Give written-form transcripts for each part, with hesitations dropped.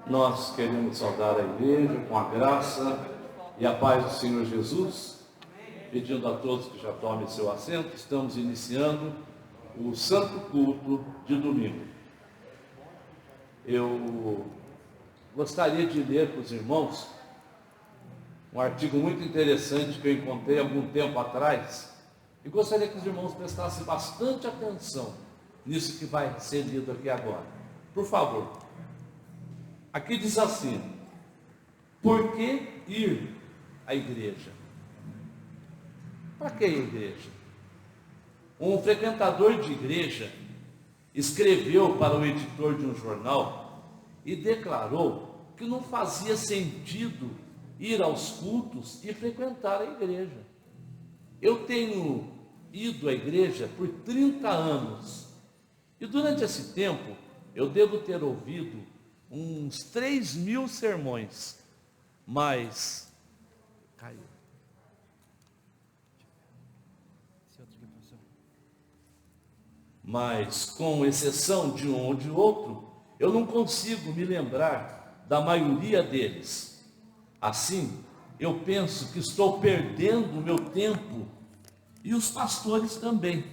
Nós queremos saudar a igreja com a graça e a paz do Senhor Jesus, pedindo a todos que já tomem seu assento. Estamos iniciando o Santo Culto de domingo. Eu gostaria de ler para os irmãos um artigo muito interessante que eu encontrei algum tempo atrás e gostaria que os irmãos prestassem bastante atenção nisso que vai ser lido aqui agora. Por favor. Aqui diz assim: por que ir à igreja? Para que a igreja? Um frequentador de igreja escreveu para o editor de um jornal e declarou que não fazia sentido ir aos cultos e frequentar a igreja. Eu tenho ido à igreja por 30 anos e durante esse tempo eu devo ter ouvido uns 3.000 sermões, mas caiu. Mas com exceção de um ou de outro, eu não consigo me lembrar da maioria deles. Assim, eu penso que estou perdendo o meu tempo e os pastores também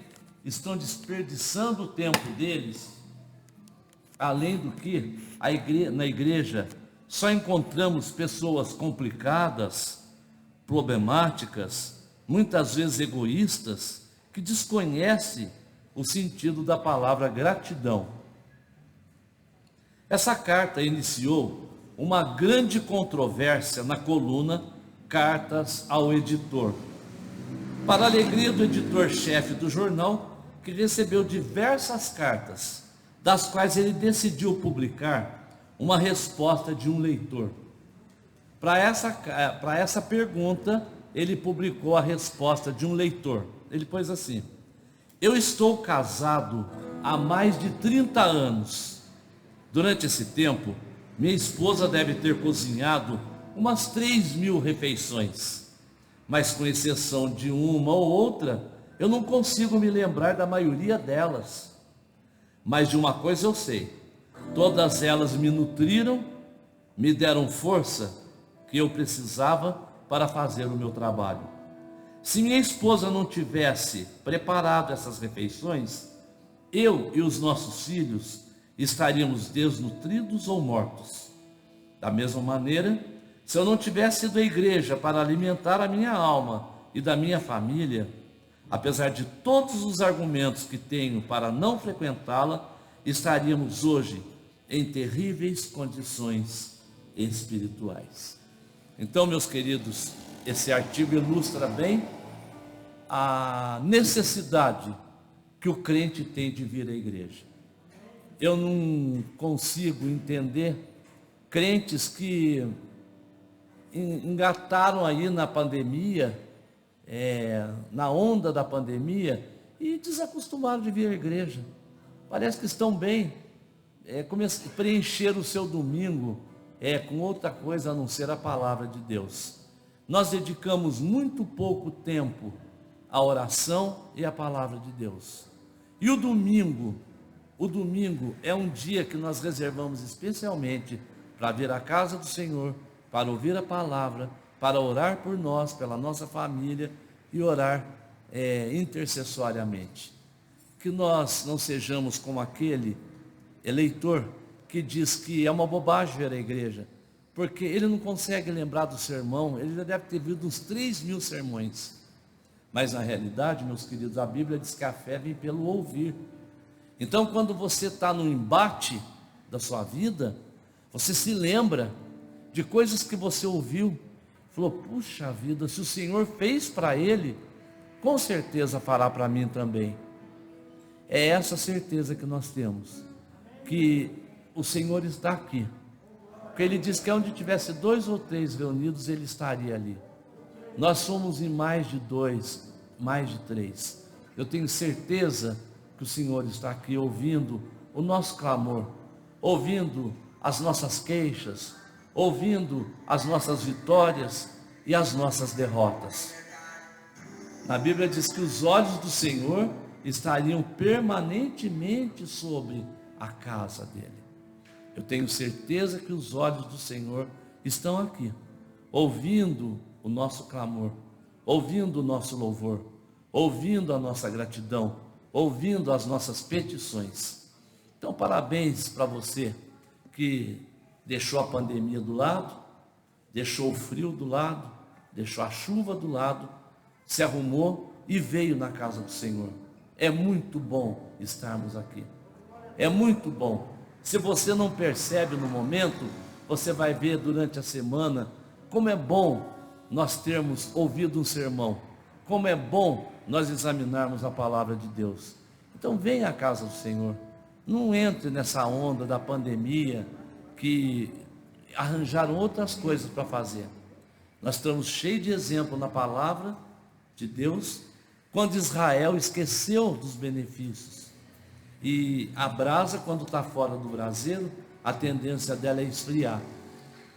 estão desperdiçando o tempo deles. Além do que, na igreja só encontramos pessoas complicadas, problemáticas, muitas vezes egoístas, que desconhecem o sentido da palavra gratidão. Essa carta iniciou uma grande controvérsia na coluna Cartas ao Editor, para a alegria do editor-chefe do jornal, que recebeu diversas cartas, das quais ele decidiu publicar uma resposta de um leitor. Para essa pergunta, ele publicou a resposta de um leitor. Ele pôs assim: eu estou casado há mais de 30 anos. Durante esse tempo, minha esposa deve ter cozinhado umas 3.000 refeições, mas com exceção de uma ou outra, eu não consigo me lembrar da maioria delas. Mas de uma coisa eu sei: todas elas me nutriram, me deram força que eu precisava para fazer o meu trabalho. Se minha esposa não tivesse preparado essas refeições, eu e os nossos filhos estaríamos desnutridos ou mortos. Da mesma maneira, se eu não tivesse ido à igreja para alimentar a minha alma e da minha família, apesar de todos os argumentos que tenho para não frequentá-la, estaríamos hoje em terríveis condições espirituais. Então, meus queridos, esse artigo ilustra bem a necessidade que o crente tem de vir à igreja. Eu não consigo entender crentes que engataram aí na pandemia, na onda da pandemia, e desacostumaram de vir à igreja. Parece que estão bem, preencher o seu domingo com outra coisa a não ser a palavra de Deus. Nós dedicamos muito pouco tempo à oração e à palavra de Deus. E o domingo é um dia que nós reservamos especialmente para vir à casa do Senhor, para ouvir a palavra, para orar por nós, pela nossa família e orar intercessoriamente. Que nós não sejamos como aquele eleitor que diz que é uma bobagem vir à igreja, porque ele não consegue lembrar do sermão. Ele já deve ter visto uns 3.000 sermões, mas na realidade, meus queridos, a Bíblia diz que a fé vem pelo ouvir. Então, quando você está no embate da sua vida, você se lembra de coisas que você ouviu, falou: puxa vida, se o Senhor fez para ele, com certeza fará para mim também. É essa certeza que nós temos, que o Senhor está aqui, porque Ele diz que onde tivesse 2 ou 3 reunidos, Ele estaria ali. Nós somos em mais de 2, mais de 3. Eu tenho certeza que o Senhor está aqui ouvindo o nosso clamor, ouvindo as nossas queixas, ouvindo as nossas vitórias e as nossas derrotas. A Bíblia diz que os olhos do Senhor estariam permanentemente sobre a casa dele. Eu tenho certeza que os olhos do Senhor estão aqui, ouvindo o nosso clamor, ouvindo o nosso louvor, ouvindo a nossa gratidão, ouvindo as nossas petições. Então, parabéns para você que deixou a pandemia do lado, deixou o frio do lado, deixou a chuva do lado, se arrumou e veio na casa do Senhor. É muito bom estarmos aqui. É muito bom. Se você não percebe no momento, você vai ver durante a semana como é bom nós termos ouvido um sermão. Como é bom nós examinarmos a palavra de Deus. Então venha à casa do Senhor. Não entre nessa onda da pandemia que arranjaram outras coisas para fazer. Nós estamos cheios de exemplo na palavra de Deus, quando Israel esqueceu dos benefícios. E a brasa, quando está fora do braseiro, a tendência dela é esfriar.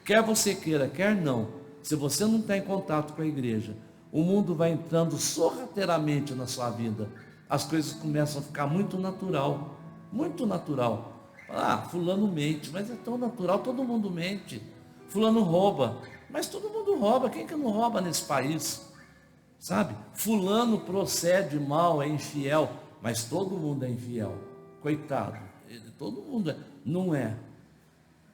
Quer você queira, quer não, se você não está em contato com a igreja, o mundo vai entrando sorrateiramente na sua vida. As coisas começam a ficar muito natural, muito natural. Ah, fulano mente, mas é tão natural, todo mundo mente. Fulano rouba, mas todo mundo rouba, quem que não rouba nesse país? Sabe? Fulano procede mal, é infiel, mas todo mundo é infiel. Coitado, todo mundo é. Não é.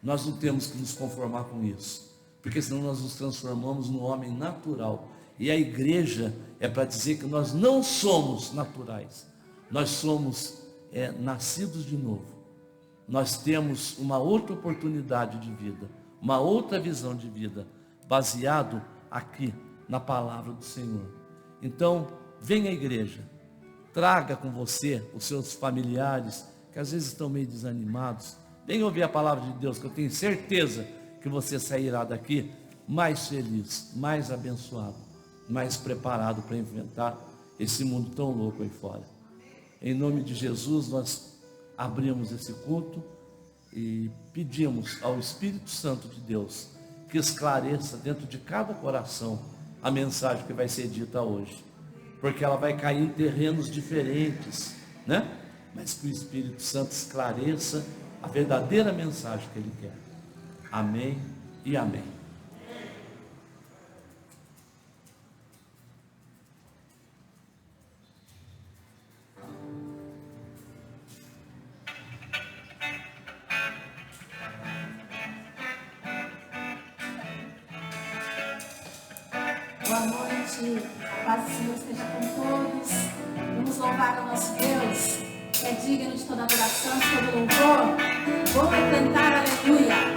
Nós não temos que nos conformar com isso, porque senão nós nos transformamos num homem natural. E a igreja é para dizer que nós não somos naturais, nós somos nascidos de novo. Nós temos uma outra oportunidade de vida, uma outra visão de vida, baseado aqui na palavra do Senhor. Então, venha à igreja, traga com você os seus familiares, que às vezes estão meio desanimados. Venha ouvir a palavra de Deus, que eu tenho certeza que você sairá daqui mais feliz, mais abençoado, mais preparado para enfrentar esse mundo tão louco aí fora. Em nome de Jesus, nós abrimos esse culto e pedimos ao Espírito Santo de Deus que esclareça dentro de cada coração a mensagem que vai ser dita hoje, porque ela vai cair em terrenos diferentes, né? Mas que o Espírito Santo esclareça a verdadeira mensagem que Ele quer. Amém e amém. Boa noite, a paz do Senhor esteja com todos. Vamos louvar ao nosso Deus, que é digno de toda adoração, de todo louvor. Vamos cantar aleluia.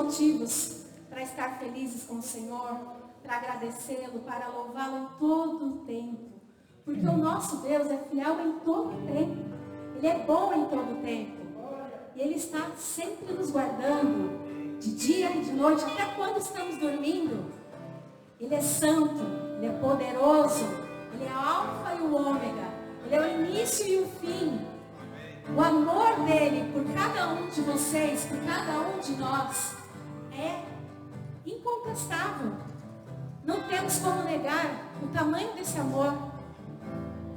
motivos para estar felizes com o Senhor, para agradecê-lo, para louvá-lo em todo o tempo. Porque o nosso Deus é fiel em todo o tempo. Ele é bom em todo o tempo. E Ele está sempre nos guardando, de dia e de noite, até quando estamos dormindo. Ele é santo, Ele é poderoso, Ele é o alfa e o ômega, Ele é o início e o fim. O amor dele por cada um de vocês, por cada um de nós, é incontestável. Não temos como negar o tamanho desse amor.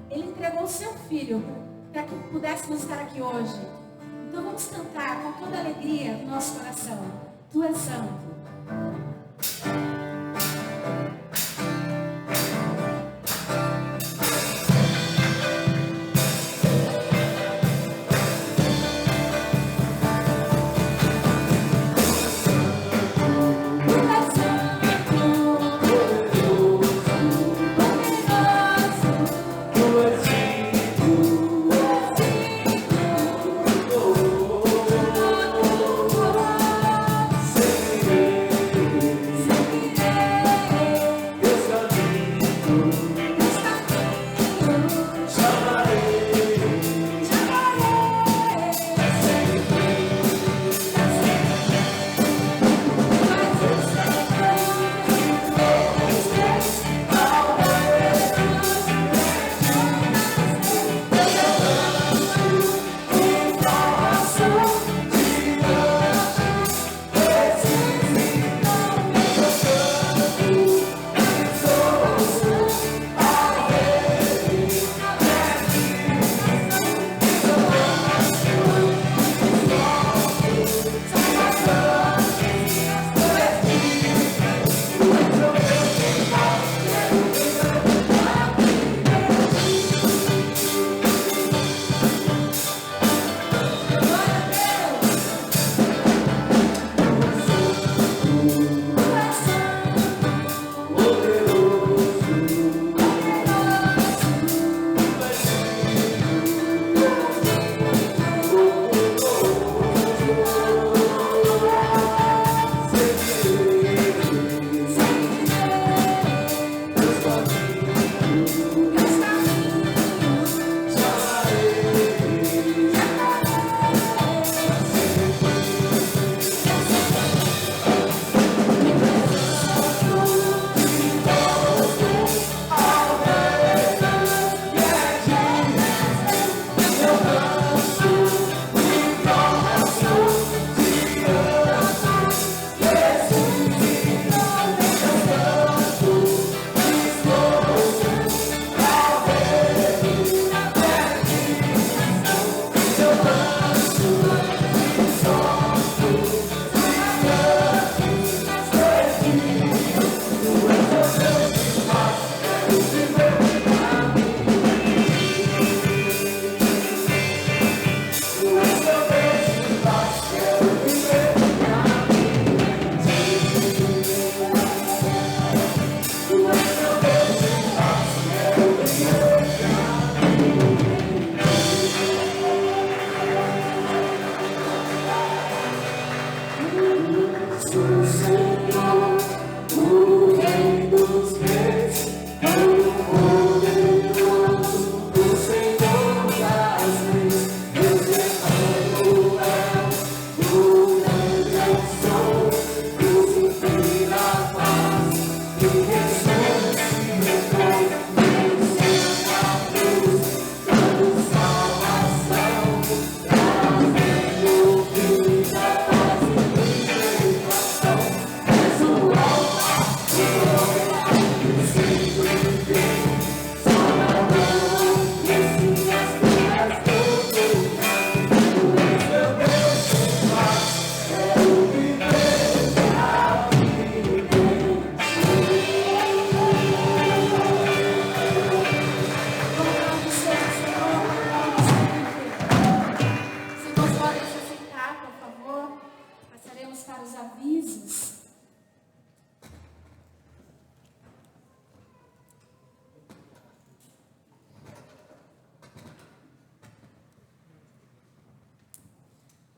Ele entregou o seu filho para que pudéssemos estar aqui hoje. Então vamos cantar com toda a alegria do nosso coração. Tu és santo.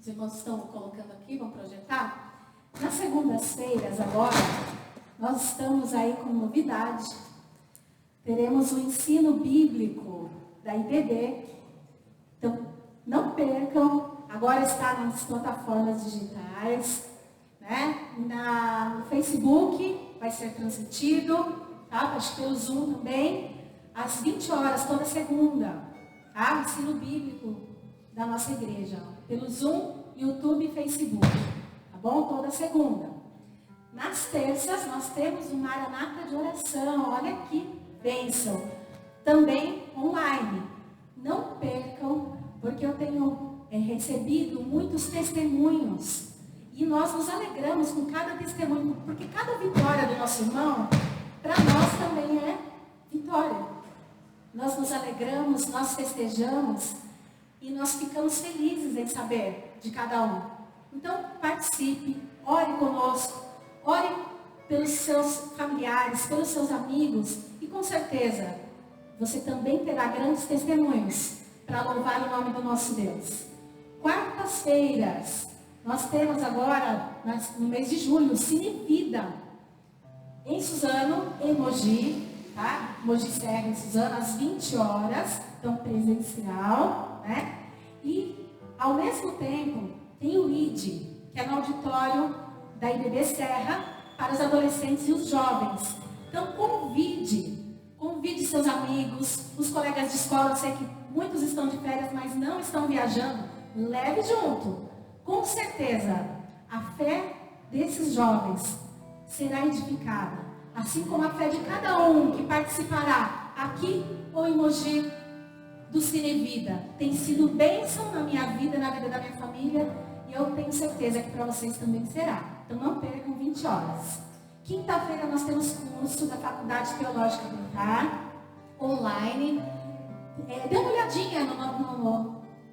Os irmãos estão colocando aqui, vão projetar. Nas segundas-feiras, agora, nós estamos aí com novidade. Teremos o ensino bíblico da IBB. Então, não percam. Agora está nas plataformas digitais, né? No Facebook vai ser transmitido, tá? Acho que pelo Zoom também, às 20 horas, toda segunda, tá? O ensino bíblico da nossa igreja, pelo Zoom, YouTube e Facebook, tá bom? Toda segunda. Nas terças, nós temos o Maranata de oração, olha que bênção. Também online. Não percam, porque eu tenho recebido muitos testemunhos. E nós nos alegramos com cada testemunho, porque cada vitória do nosso irmão, para nós também é vitória. Nós nos alegramos, nós festejamos e nós ficamos felizes em saber de cada um. Então, participe, ore conosco, ore pelos seus familiares, pelos seus amigos e com certeza você também terá grandes testemunhos para louvar o nome do nosso Deus. Quartas-feiras, nós temos agora, no mês de julho, Cine Vida, em Suzano, em Mogi, tá? Mogi Serra, em Suzano, às 20 horas, então presencial, né? E, ao mesmo tempo, tem o ID, que é no auditório da IBB Serra, para os adolescentes e os jovens. Então, convide seus amigos, os colegas de escola, eu sei que muitos estão de férias, mas não estão viajando, leve junto. Com certeza, a fé desses jovens será edificada, assim como a fé de cada um que participará aqui ou em Mogi do Cine Vida. Tem sido bênção na minha vida, na vida da minha família, e eu tenho certeza que para vocês também será. Então não percam 20 horas. Quinta-feira nós temos curso da Faculdade Teológica Militar, online. Dê uma olhadinha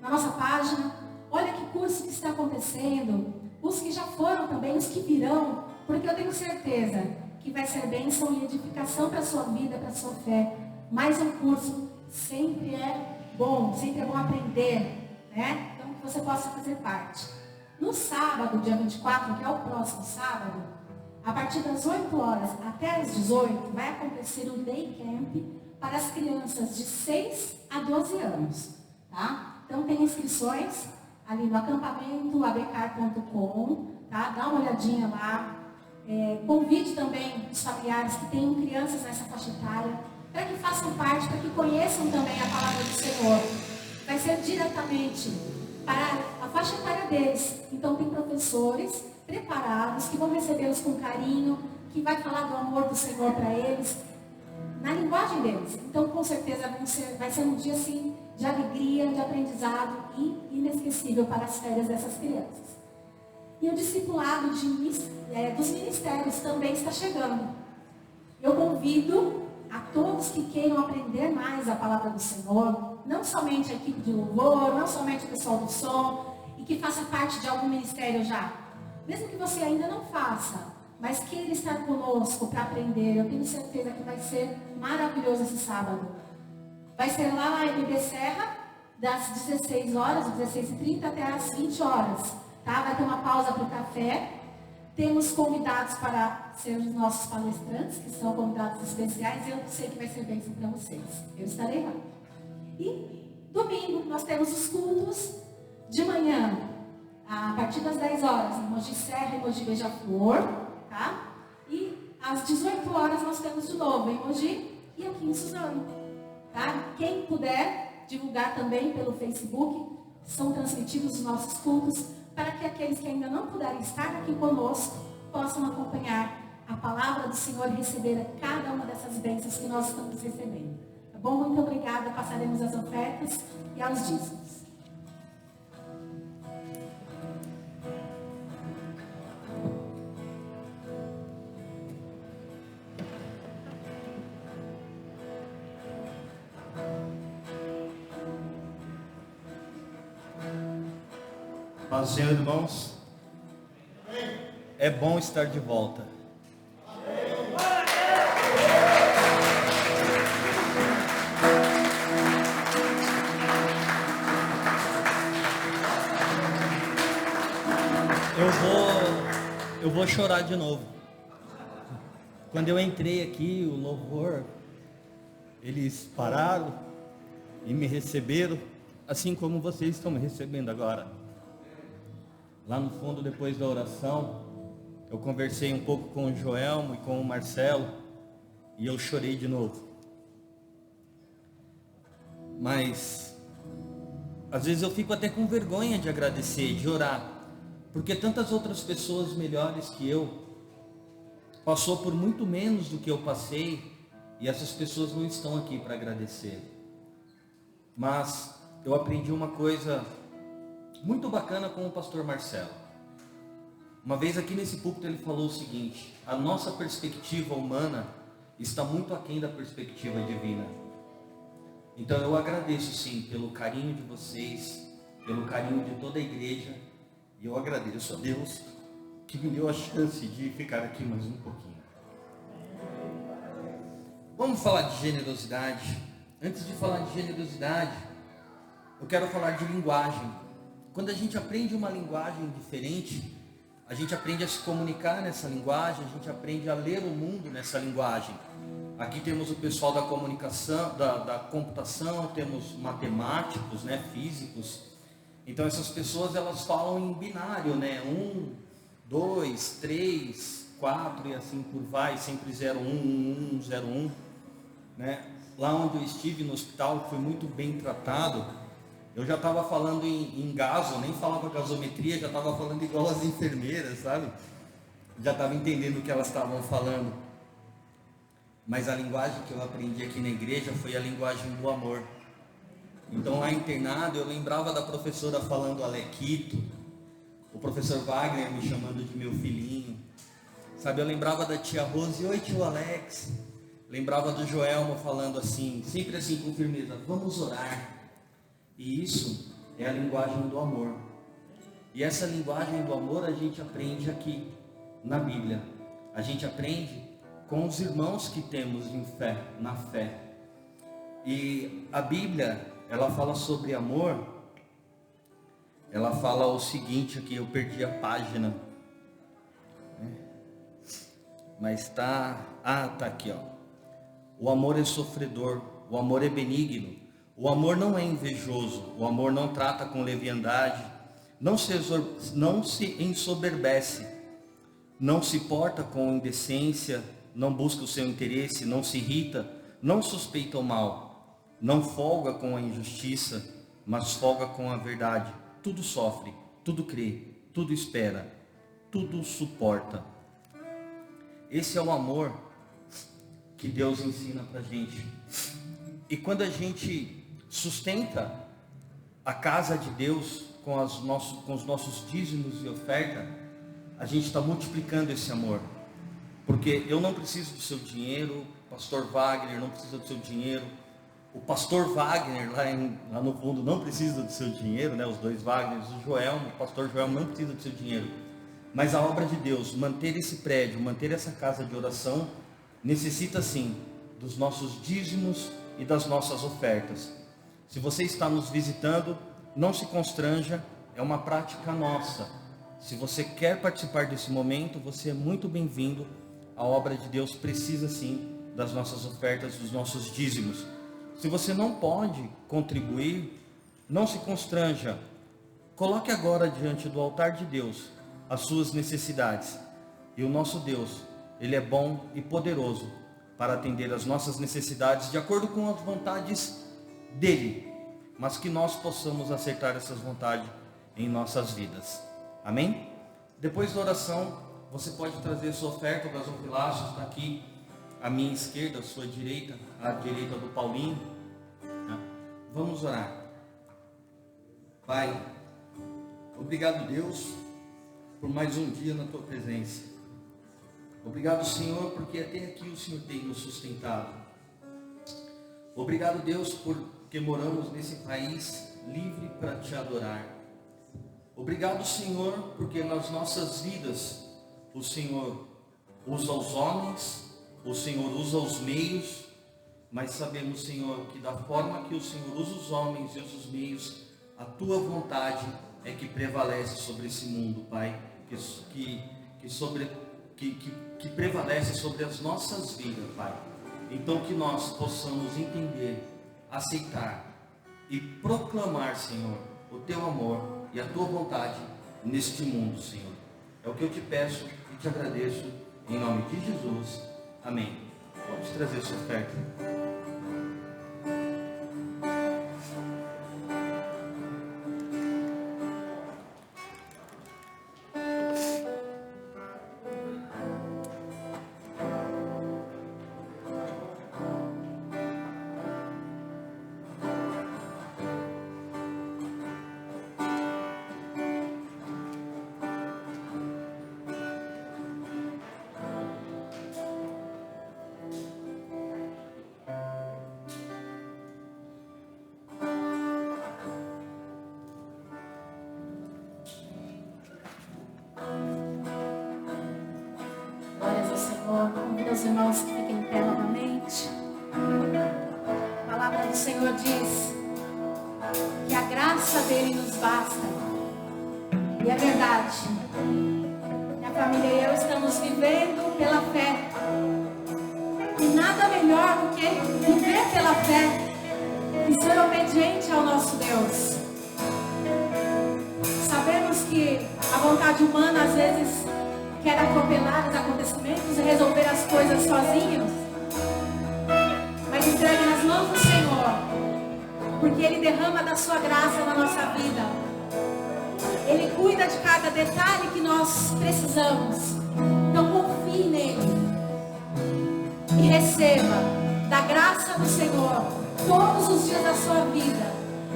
na nossa página. Olha que curso que está acontecendo. Os que já foram também, os que virão. Porque eu tenho certeza que vai ser bênção e edificação para a sua vida, para a sua fé. Mais um curso sempre é bom aprender, né? Então que você possa fazer parte. No sábado, dia 24, que é o próximo sábado, a partir das 8 horas até as 18, vai acontecer o Day Camp para as crianças de 6 a 12 anos, tá? Então tem inscrições ali no acampamento abcar.com, tá? Dá uma olhadinha lá. Convide também os familiares que tenham crianças nessa faixa etária, para que façam parte, para que conheçam também a palavra do Senhor. Vai ser diretamente para a faixa etária deles. Então tem professores preparados que vão recebê-los com carinho, que vai falar do amor do Senhor para eles, na linguagem deles. Então com certeza vai ser um dia assim de alegria, de aprendizado e inesquecível para as férias dessas crianças. E o discipulado dos ministérios também está chegando. Eu convido a todos que queiram aprender mais a palavra do Senhor, não somente a equipe de louvor, não somente o pessoal do som, e que faça parte de algum ministério já. Mesmo que você ainda não faça, mas queira estar conosco para aprender, eu tenho certeza que vai ser maravilhoso esse sábado. Vai ser lá na IBB Serra, das 16 horas, 16h30 até as 20 horas. Tá? Vai ter uma pausa para o café. Temos convidados para ser os nossos palestrantes, que são convidados especiais, e eu sei que vai ser bênção para vocês. Eu estarei lá. E domingo nós temos os cultos de manhã, a partir das 10 horas, em Mogi Serra e Mogi Beija-Flor, tá? E às 18 horas nós temos de novo em Mogi e aqui em Suzano, tá? Quem puder divulgar também pelo Facebook, são transmitidos os nossos cultos, para que aqueles que ainda não puderem estar aqui conosco possam acompanhar a palavra do Senhor e receber cada uma dessas bênçãos que nós estamos recebendo. Tá bom? Muito obrigada. Passaremos as ofertas e aos dízimos. Paz do Senhor, irmãos. É bom estar de volta. eu vou chorar de novo. Quando eu entrei aqui, o louvor, eles pararam e me receberam, assim como vocês estão me recebendo agora. Lá no fundo, depois da oração, eu conversei um pouco com o Joelmo e com o Marcelo, e eu chorei de novo. Mas às vezes eu fico até com vergonha de agradecer, de orar, porque tantas outras pessoas melhores que eu passou por muito menos do que eu passei, e essas pessoas não estão aqui para agradecer. Mas eu aprendi uma coisa muito bacana com o pastor Marcelo. Uma vez aqui nesse púlpito ele falou o seguinte: a nossa perspectiva humana está muito aquém da perspectiva divina. Então eu agradeço sim pelo carinho de vocês, pelo carinho de toda a igreja, e eu agradeço a Deus que me deu a chance de ficar aqui mais um pouquinho. Vamos falar de generosidade. Antes de falar de generosidade, eu quero falar de linguagem. Quando a gente aprende uma linguagem diferente, a gente aprende a se comunicar nessa linguagem, a gente aprende a ler o mundo nessa linguagem. Aqui temos o pessoal da comunicação, da computação, temos matemáticos, né, físicos. Então essas pessoas, elas falam em binário, né? 1, 2, 3, 4 e assim por vai, sempre 0, 1, 1, 1, 0, 1, né? Lá onde eu estive no hospital, fui muito bem tratado. Eu já estava falando em gaso, nem falava gasometria, já estava falando igual as enfermeiras, sabe? Já estava entendendo o que elas estavam falando. Mas a linguagem que eu aprendi aqui na igreja foi a linguagem do amor. Então lá internado eu lembrava da professora falando Alequito, o professor Wagner me chamando de meu filhinho, sabe? Eu lembrava da tia Rose: oi tio Alex. Lembrava do Joelmo falando assim, sempre assim com firmeza: vamos orar. E isso é a linguagem do amor. E essa linguagem do amor a gente aprende aqui na Bíblia. A gente aprende com os irmãos que temos em fé, na fé. E a Bíblia, ela fala sobre amor. Ela fala o seguinte aqui, eu perdi a página, mas tá aqui, ó. O amor é sofredor, o amor é benigno, o amor não é invejoso, o amor não trata com leviandade, não se ensoberbece, não se porta com indecência, não busca o seu interesse, não se irrita, não suspeita o mal, não folga com a injustiça, mas folga com a verdade. Tudo sofre, tudo crê, tudo espera, tudo suporta. Esse é o amor que Deus ensina pra gente. E quando a gente sustenta a casa de Deus com os nossos dízimos e oferta, a gente está multiplicando esse amor. Porque eu não preciso do seu dinheiro, o pastor Wagner não precisa do seu dinheiro, o pastor Wagner lá no fundo não precisa do seu dinheiro, né? Os dois Wagners, o pastor Joelmo não precisa do seu dinheiro. Mas a obra de Deus, manter esse prédio, manter essa casa de oração, necessita sim dos nossos dízimos e das nossas ofertas. Se você está nos visitando, não se constranja, é uma prática nossa. Se você quer participar desse momento, você é muito bem-vindo. A obra de Deus precisa sim das nossas ofertas, dos nossos dízimos. Se você não pode contribuir, não se constranja. Coloque agora diante do altar de Deus as suas necessidades. E o nosso Deus, Ele é bom e poderoso para atender as nossas necessidades de acordo com as vontades dEle, mas que nós possamos acertar essas vontades em nossas vidas. Amém? Depois da oração, você pode trazer sua oferta. O gasofilácio está aqui à minha esquerda, à sua direita, à direita do Paulinho. Vamos orar. Pai, obrigado, Deus, por mais um dia na tua presença. Obrigado, Senhor, porque até aqui o Senhor tem nos sustentado. Obrigado, Deus, porque moramos nesse país livre para te adorar. Obrigado, Senhor, porque nas nossas vidas o Senhor usa os homens, o Senhor usa os meios, mas sabemos, Senhor, que da forma que o Senhor usa os homens e usa os meios, a tua vontade é que prevalece sobre esse mundo, Pai. Que que prevalece sobre as nossas vidas, Pai. Então que nós possamos entender, aceitar e proclamar, Senhor, o Teu amor e a Tua vontade neste mundo, Senhor. É o que eu te peço e te agradeço, em nome de Jesus. Amém. Pode trazer sua oferta. Glórias ao Senhor. Convido os irmãos que fiquem em pé novamente. A palavra do Senhor diz que a graça dele nos basta. E é verdade. Minha família e eu estamos vivendo pela fé. E nada melhor do que viver pela fé e ser obediente ao nosso Deus. Sabemos que a vontade humana às vezes quer atropelar os acontecimentos e resolver as coisas sozinhos. Mas entregue nas mãos do Senhor, porque Ele derrama da sua graça na nossa vida. Ele cuida de cada detalhe que nós precisamos. Então confie nele e receba da graça do Senhor todos os dias da sua vida.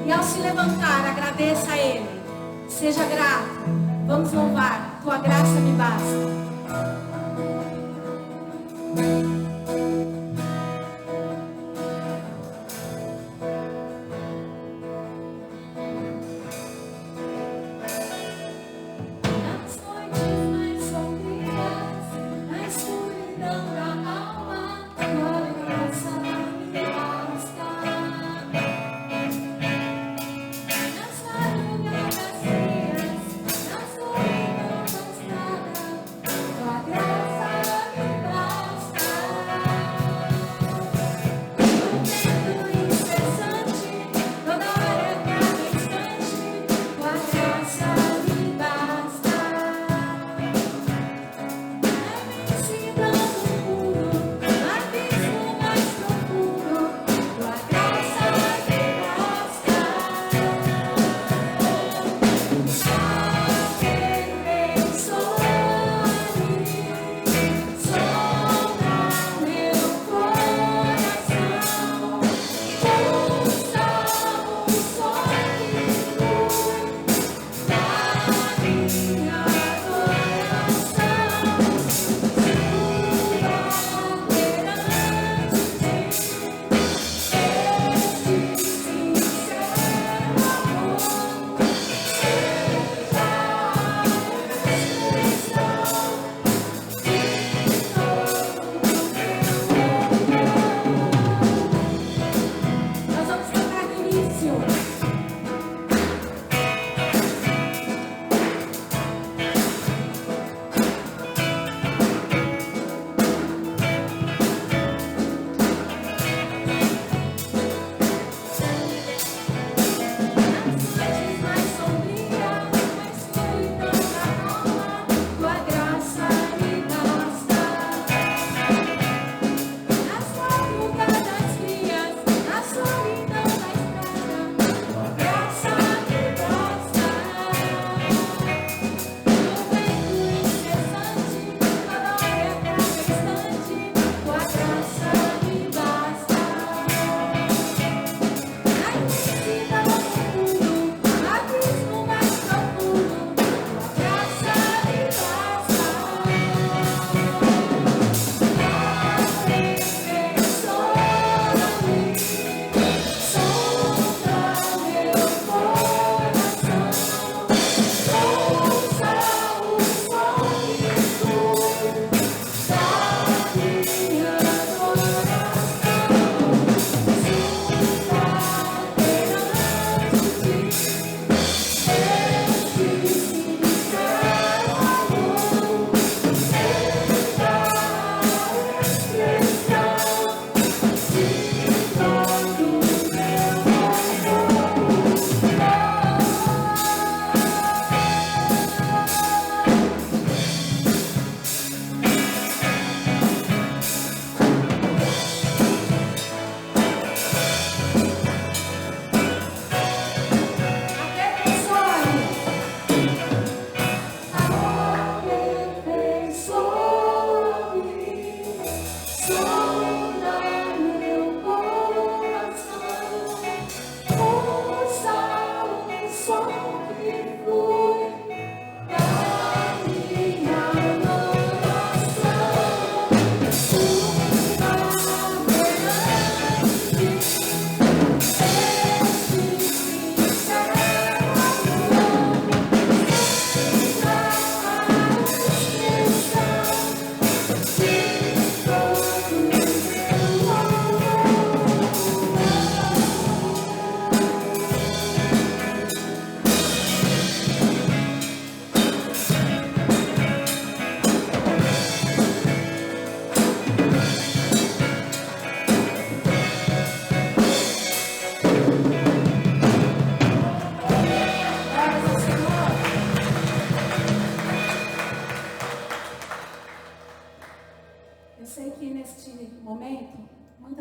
E ao se levantar, agradeça a Ele. Seja grato. Vamos louvar. Tua graça me basta. Tua graça me basta.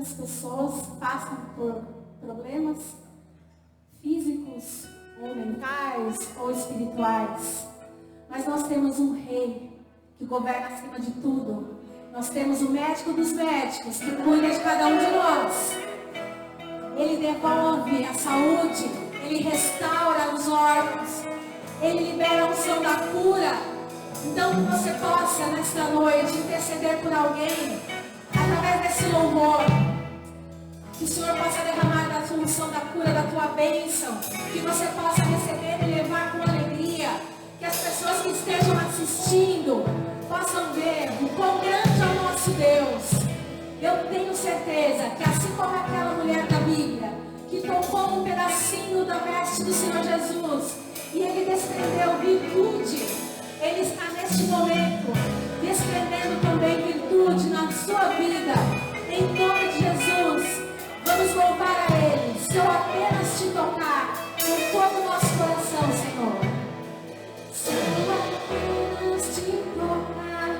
muitas pessoas passam por problemas físicos, ou mentais, ou espirituais. Mas nós temos um rei que governa acima de tudo. Nós temos o médico dos médicos que cuida de cada um de nós. Ele devolve a saúde, ele restaura os órgãos, ele libera a unção da cura. Então que você possa nesta noite interceder por alguém através desse louvor. Que o Senhor possa derramar da tua unção da cura, da tua bênção. Que você possa receber e levar com alegria. Que as pessoas que estejam assistindo possam ver o quão grande é o nosso Deus. Eu tenho certeza que assim como aquela mulher da Bíblia, que tocou um pedacinho da veste do Senhor Jesus, e ele desprendeu virtude, ele está neste momento desprendendo também virtude na sua vida. Em nome de Jesus, vamos louvar a Ele. Se eu apenas te tocar com todo o nosso coração, Senhor. Se eu apenas te tocar,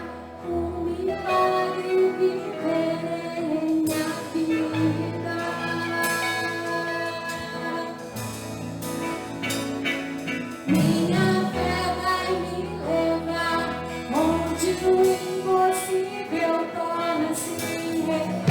um milagre viver em minha vida. Minha fé vai me levar onde o impossível torna-se real.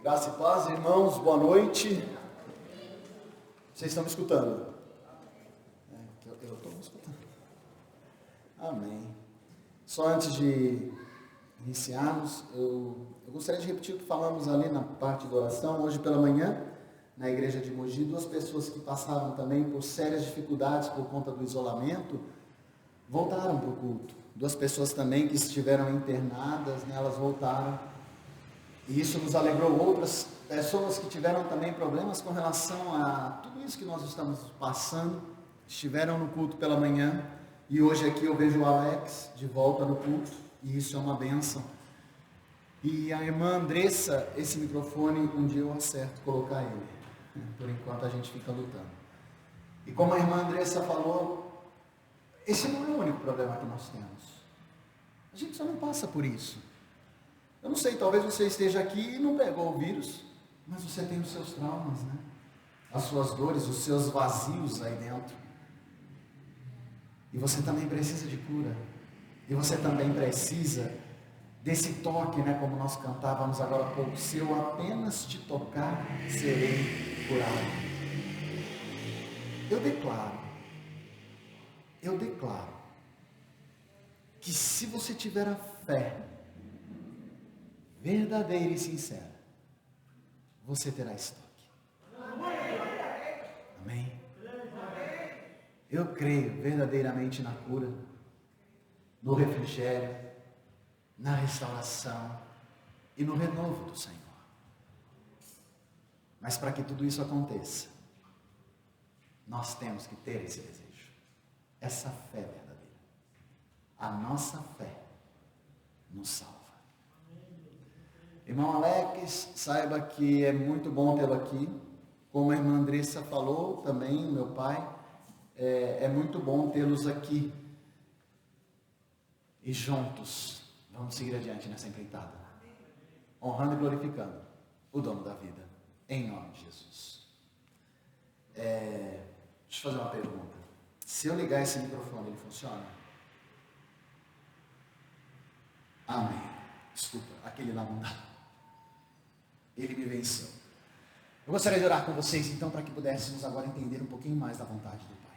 Graça e paz, irmãos, boa noite. Vocês estão me escutando? Eu estou me escutando. Amém. Só antes de iniciarmos, eu gostaria de repetir o que falamos ali na parte da oração. Hoje pela manhã, na igreja de Mogi, 2 pessoas que passaram também por sérias dificuldades por conta do isolamento, voltaram para o culto. 2 pessoas também que estiveram internadas, né, elas voltaram. E isso nos alegrou. Outras pessoas que tiveram também problemas com relação a tudo isso que nós estamos passando, estiveram no culto pela manhã. E hoje aqui eu vejo o Alex de volta no culto, e isso é uma bênção. E a irmã Andressa, esse microfone, um dia eu acerto colocar ele. Por enquanto a gente fica lutando. E como a irmã Andressa falou, esse não é o único problema que nós temos. A gente só não passa por isso. Eu não sei, talvez você esteja aqui e não pegou o vírus, mas você tem os seus traumas, né? As suas dores, os seus vazios aí dentro. E você também precisa de cura. E você também precisa desse toque, né? Como nós cantávamos agora há pouco. Se eu apenas te tocar, serei curado. Eu declaro que se você tiver a fé verdadeira e sincera, você terá esse toque. Amém? Eu creio verdadeiramente na cura, no refrigério, na restauração e no renovo do Senhor. Mas para que tudo isso aconteça, nós temos que ter esse desejo, essa fé verdadeira. A nossa fé nos salva. Irmão Alex, saiba que é muito bom tê-lo aqui. Como a irmã Andressa falou também, meu pai, é muito bom tê-los aqui. E juntos, vamos seguir adiante nessa empreitada. Honrando e glorificando o dono da vida. Em nome de Jesus. Deixa eu fazer uma pergunta. Se eu ligar esse microfone, ele funciona? Amém. Desculpa, aquele lá não dá. Ele me venceu. Eu gostaria de orar com vocês então, para que pudéssemos agora entender um pouquinho mais da vontade do Pai.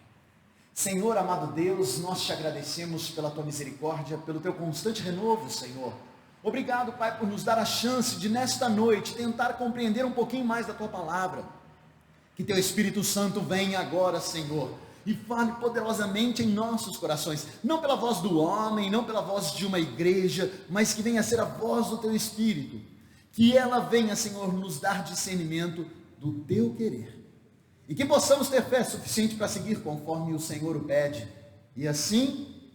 Senhor, amado Deus, nós te agradecemos pela tua misericórdia, pelo teu constante renovo, Senhor. Obrigado, Pai, por nos dar a chance de nesta noite tentar compreender um pouquinho mais da tua palavra. Que teu Espírito Santo venha agora, Senhor, e fale poderosamente em nossos corações, não pela voz do homem, não pela voz de uma igreja, mas que venha a ser a voz do teu Espírito. Que ela venha, Senhor, nos dar discernimento do teu querer. E que possamos ter fé suficiente para seguir conforme o Senhor o pede. E assim,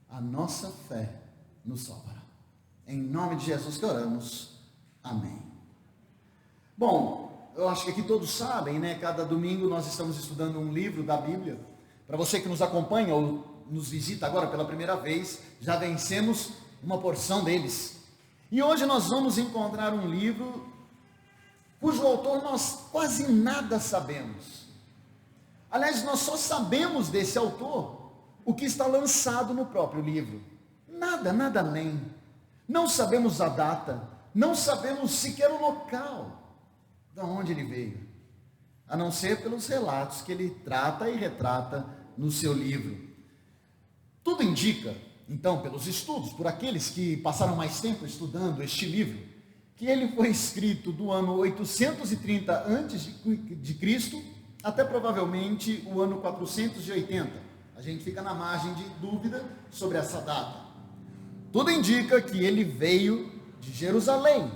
a nossa fé nos salvará. Em nome de Jesus que oramos. Amém. Bom, eu acho que aqui todos sabem, né? Cada domingo nós estamos estudando um livro da Bíblia. Para você que nos acompanha ou nos visita agora pela primeira vez, já vencemos uma porção deles. E hoje nós vamos encontrar um livro cujo autor nós quase nada sabemos. Aliás, nós só sabemos desse autor o que está lançado no próprio livro. Nada além. Não sabemos a data, não sabemos sequer o local de onde ele veio, a não ser pelos relatos que ele trata e retrata no seu livro. Tudo indica, então, pelos estudos, por aqueles que passaram mais tempo estudando este livro, que ele foi escrito do ano 830 a.C. até provavelmente o ano 480. A gente fica na margem de dúvida sobre essa data. Tudo indica que ele veio de Jerusalém.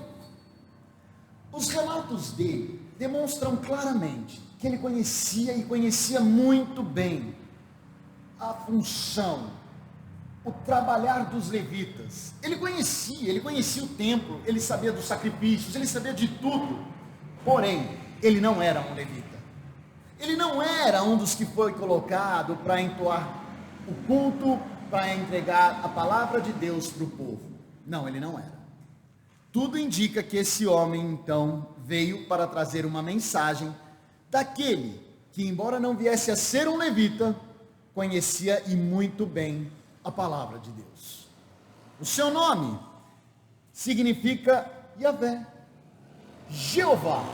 Os relatos dele demonstram claramente que ele conhecia muito bem a função, o trabalhar dos levitas. Ele conhecia o templo, ele sabia dos sacrifícios, ele sabia de tudo. Porém, ele não era um levita. Ele não era um dos que foi colocado para entoar o culto, para entregar a palavra de Deus para o povo. Não, ele não era. Tudo indica que esse homem, então, veio para trazer uma mensagem daquele que, embora não viesse a ser um levita, conhecia e muito bem a palavra de Deus. O seu nome significa Yahvé. Jeová.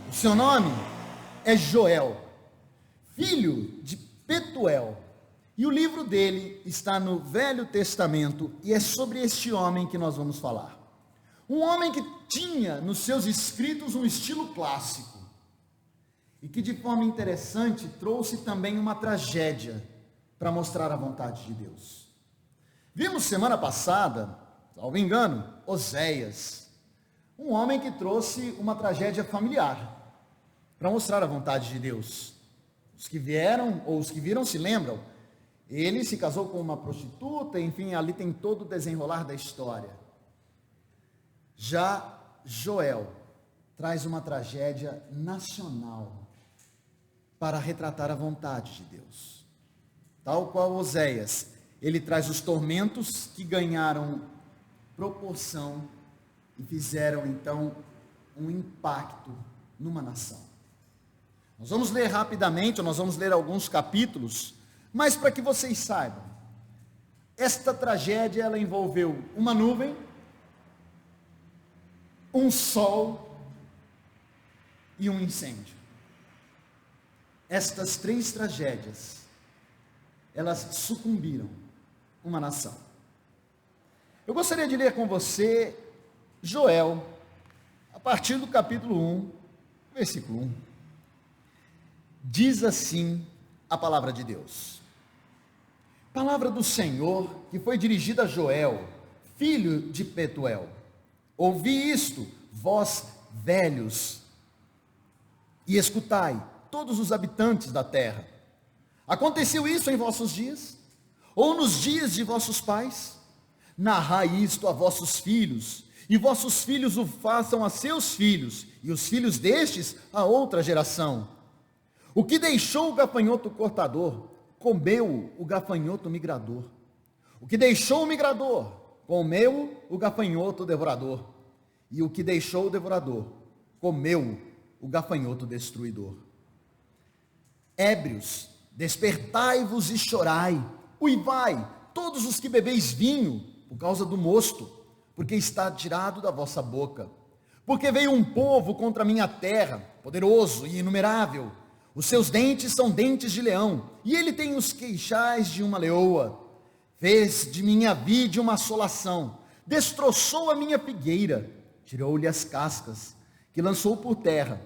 O seu nome é Joel, filho de Petuel. E o livro dele está no Velho Testamento, e é sobre este homem que nós vamos falar. Um homem que tinha nos seus escritos um estilo clássico, e que de forma interessante trouxe também uma tragédia para mostrar a vontade de Deus. Vimos semana passada, salvo engano, Oséias, um homem que trouxe uma tragédia familiar para mostrar a vontade de Deus. Os que vieram ou os que viram se lembram. Ele se casou com uma prostituta, enfim, ali tem todo o desenrolar da história. Já Joel traz uma tragédia nacional para retratar a vontade de Deus. Tal qual Oséias, ele traz os tormentos que ganharam proporção e fizeram então um impacto numa nação. Nós vamos ler rapidamente, nós vamos ler alguns capítulos, mas para que vocês saibam, esta tragédia ela envolveu uma nuvem, um sol e um incêndio. Estas três tragédias, elas sucumbiram uma nação. Eu gostaria de ler com você Joel, a partir do capítulo 1, versículo 1. Diz assim a palavra de Deus. Palavra do Senhor que foi dirigida a Joel, filho de Petuel. Ouvi isto, vós velhos, e escutai, todos os habitantes da terra. Aconteceu isso em vossos dias? Ou nos dias de vossos pais? Narrai isto a vossos filhos, e vossos filhos o façam a seus filhos, e os filhos destes a outra geração. O que deixou o gafanhoto cortador, comeu o gafanhoto migrador. O que deixou o migrador, comeu o gafanhoto devorador. E o que deixou o devorador, comeu o gafanhoto destruidor. Ébrios, despertai-vos e chorai, uivai, todos os que bebeis vinho, por causa do mosto, porque está tirado da vossa boca. Porque veio um povo contra a minha terra, poderoso e inumerável. Os seus dentes são dentes de leão, e ele tem os queixais de uma leoa. Fez de minha vide uma assolação, destroçou a minha figueira, tirou-lhe as cascas, que lançou por terra.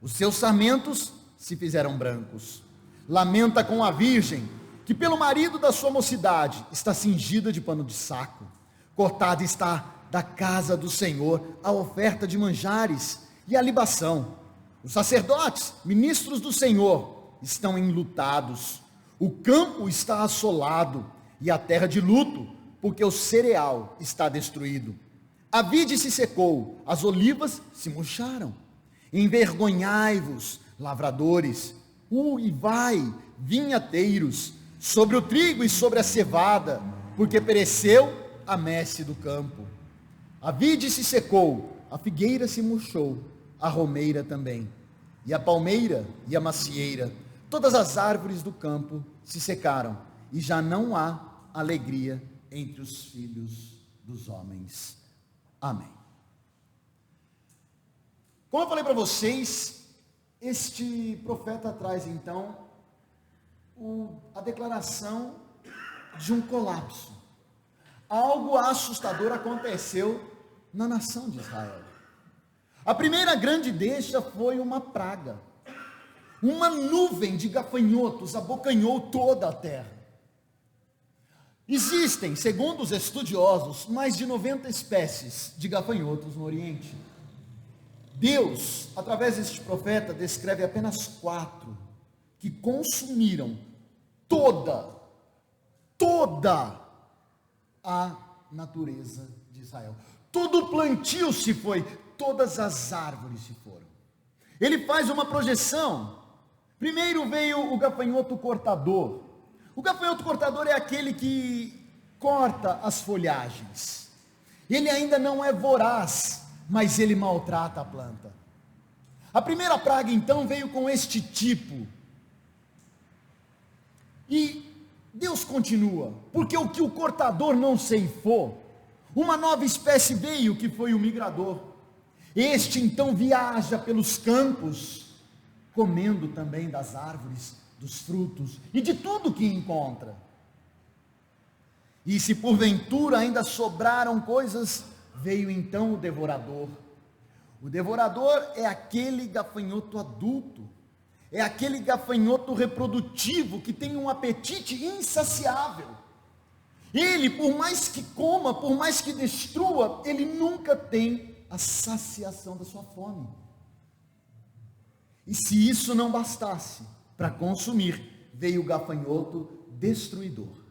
Os seus sarmentos se fizeram brancos. Lamenta com a virgem, que pelo marido da sua mocidade está cingida de pano de saco. Cortada está da casa do Senhor a oferta de manjares e a libação. Os sacerdotes, ministros do Senhor, estão enlutados. O campo está assolado e a terra de luto, porque o cereal está destruído. A vide se secou, as olivas se murcharam. Envergonhai-vos, lavradores, uivai, vinhateiros, sobre o trigo e sobre a cevada, porque pereceu a messe do campo. A vide se secou, a figueira se murchou, a romeira também, e a palmeira e a macieira, todas as árvores do campo se secaram, e já não há alegria entre os filhos dos homens. Amém. Como eu falei para vocês, este profeta traz então a declaração de um colapso. Algo assustador aconteceu na nação de Israel. A primeira grande deixa foi uma praga. Uma nuvem de gafanhotos abocanhou toda a terra. Existem, segundo os estudiosos, mais de 90 espécies de gafanhotos no Oriente. Deus, através deste profeta, descreve apenas 4 que consumiram toda a natureza de Israel. Todo o plantio se foi, todas as árvores se foram. Ele faz uma projeção. Primeiro veio o gafanhoto cortador. O gafanhoto cortador é aquele que corta as folhagens. Ele ainda não é voraz, mas ele maltrata a planta. A primeira praga então veio com este tipo. E Deus continua, porque o que o cortador não ceifou, uma nova espécie veio, que foi o migrador. Este então viaja pelos campos, comendo também das árvores, dos frutos e de tudo que encontra. E se porventura ainda sobraram coisas, veio então o devorador. O devorador é aquele gafanhoto adulto, é aquele gafanhoto reprodutivo que tem um apetite insaciável. Ele, por mais que coma, por mais que destrua, ele nunca tem a saciação da sua fome. E se isso não bastasse para consumir, veio o gafanhoto destruidor.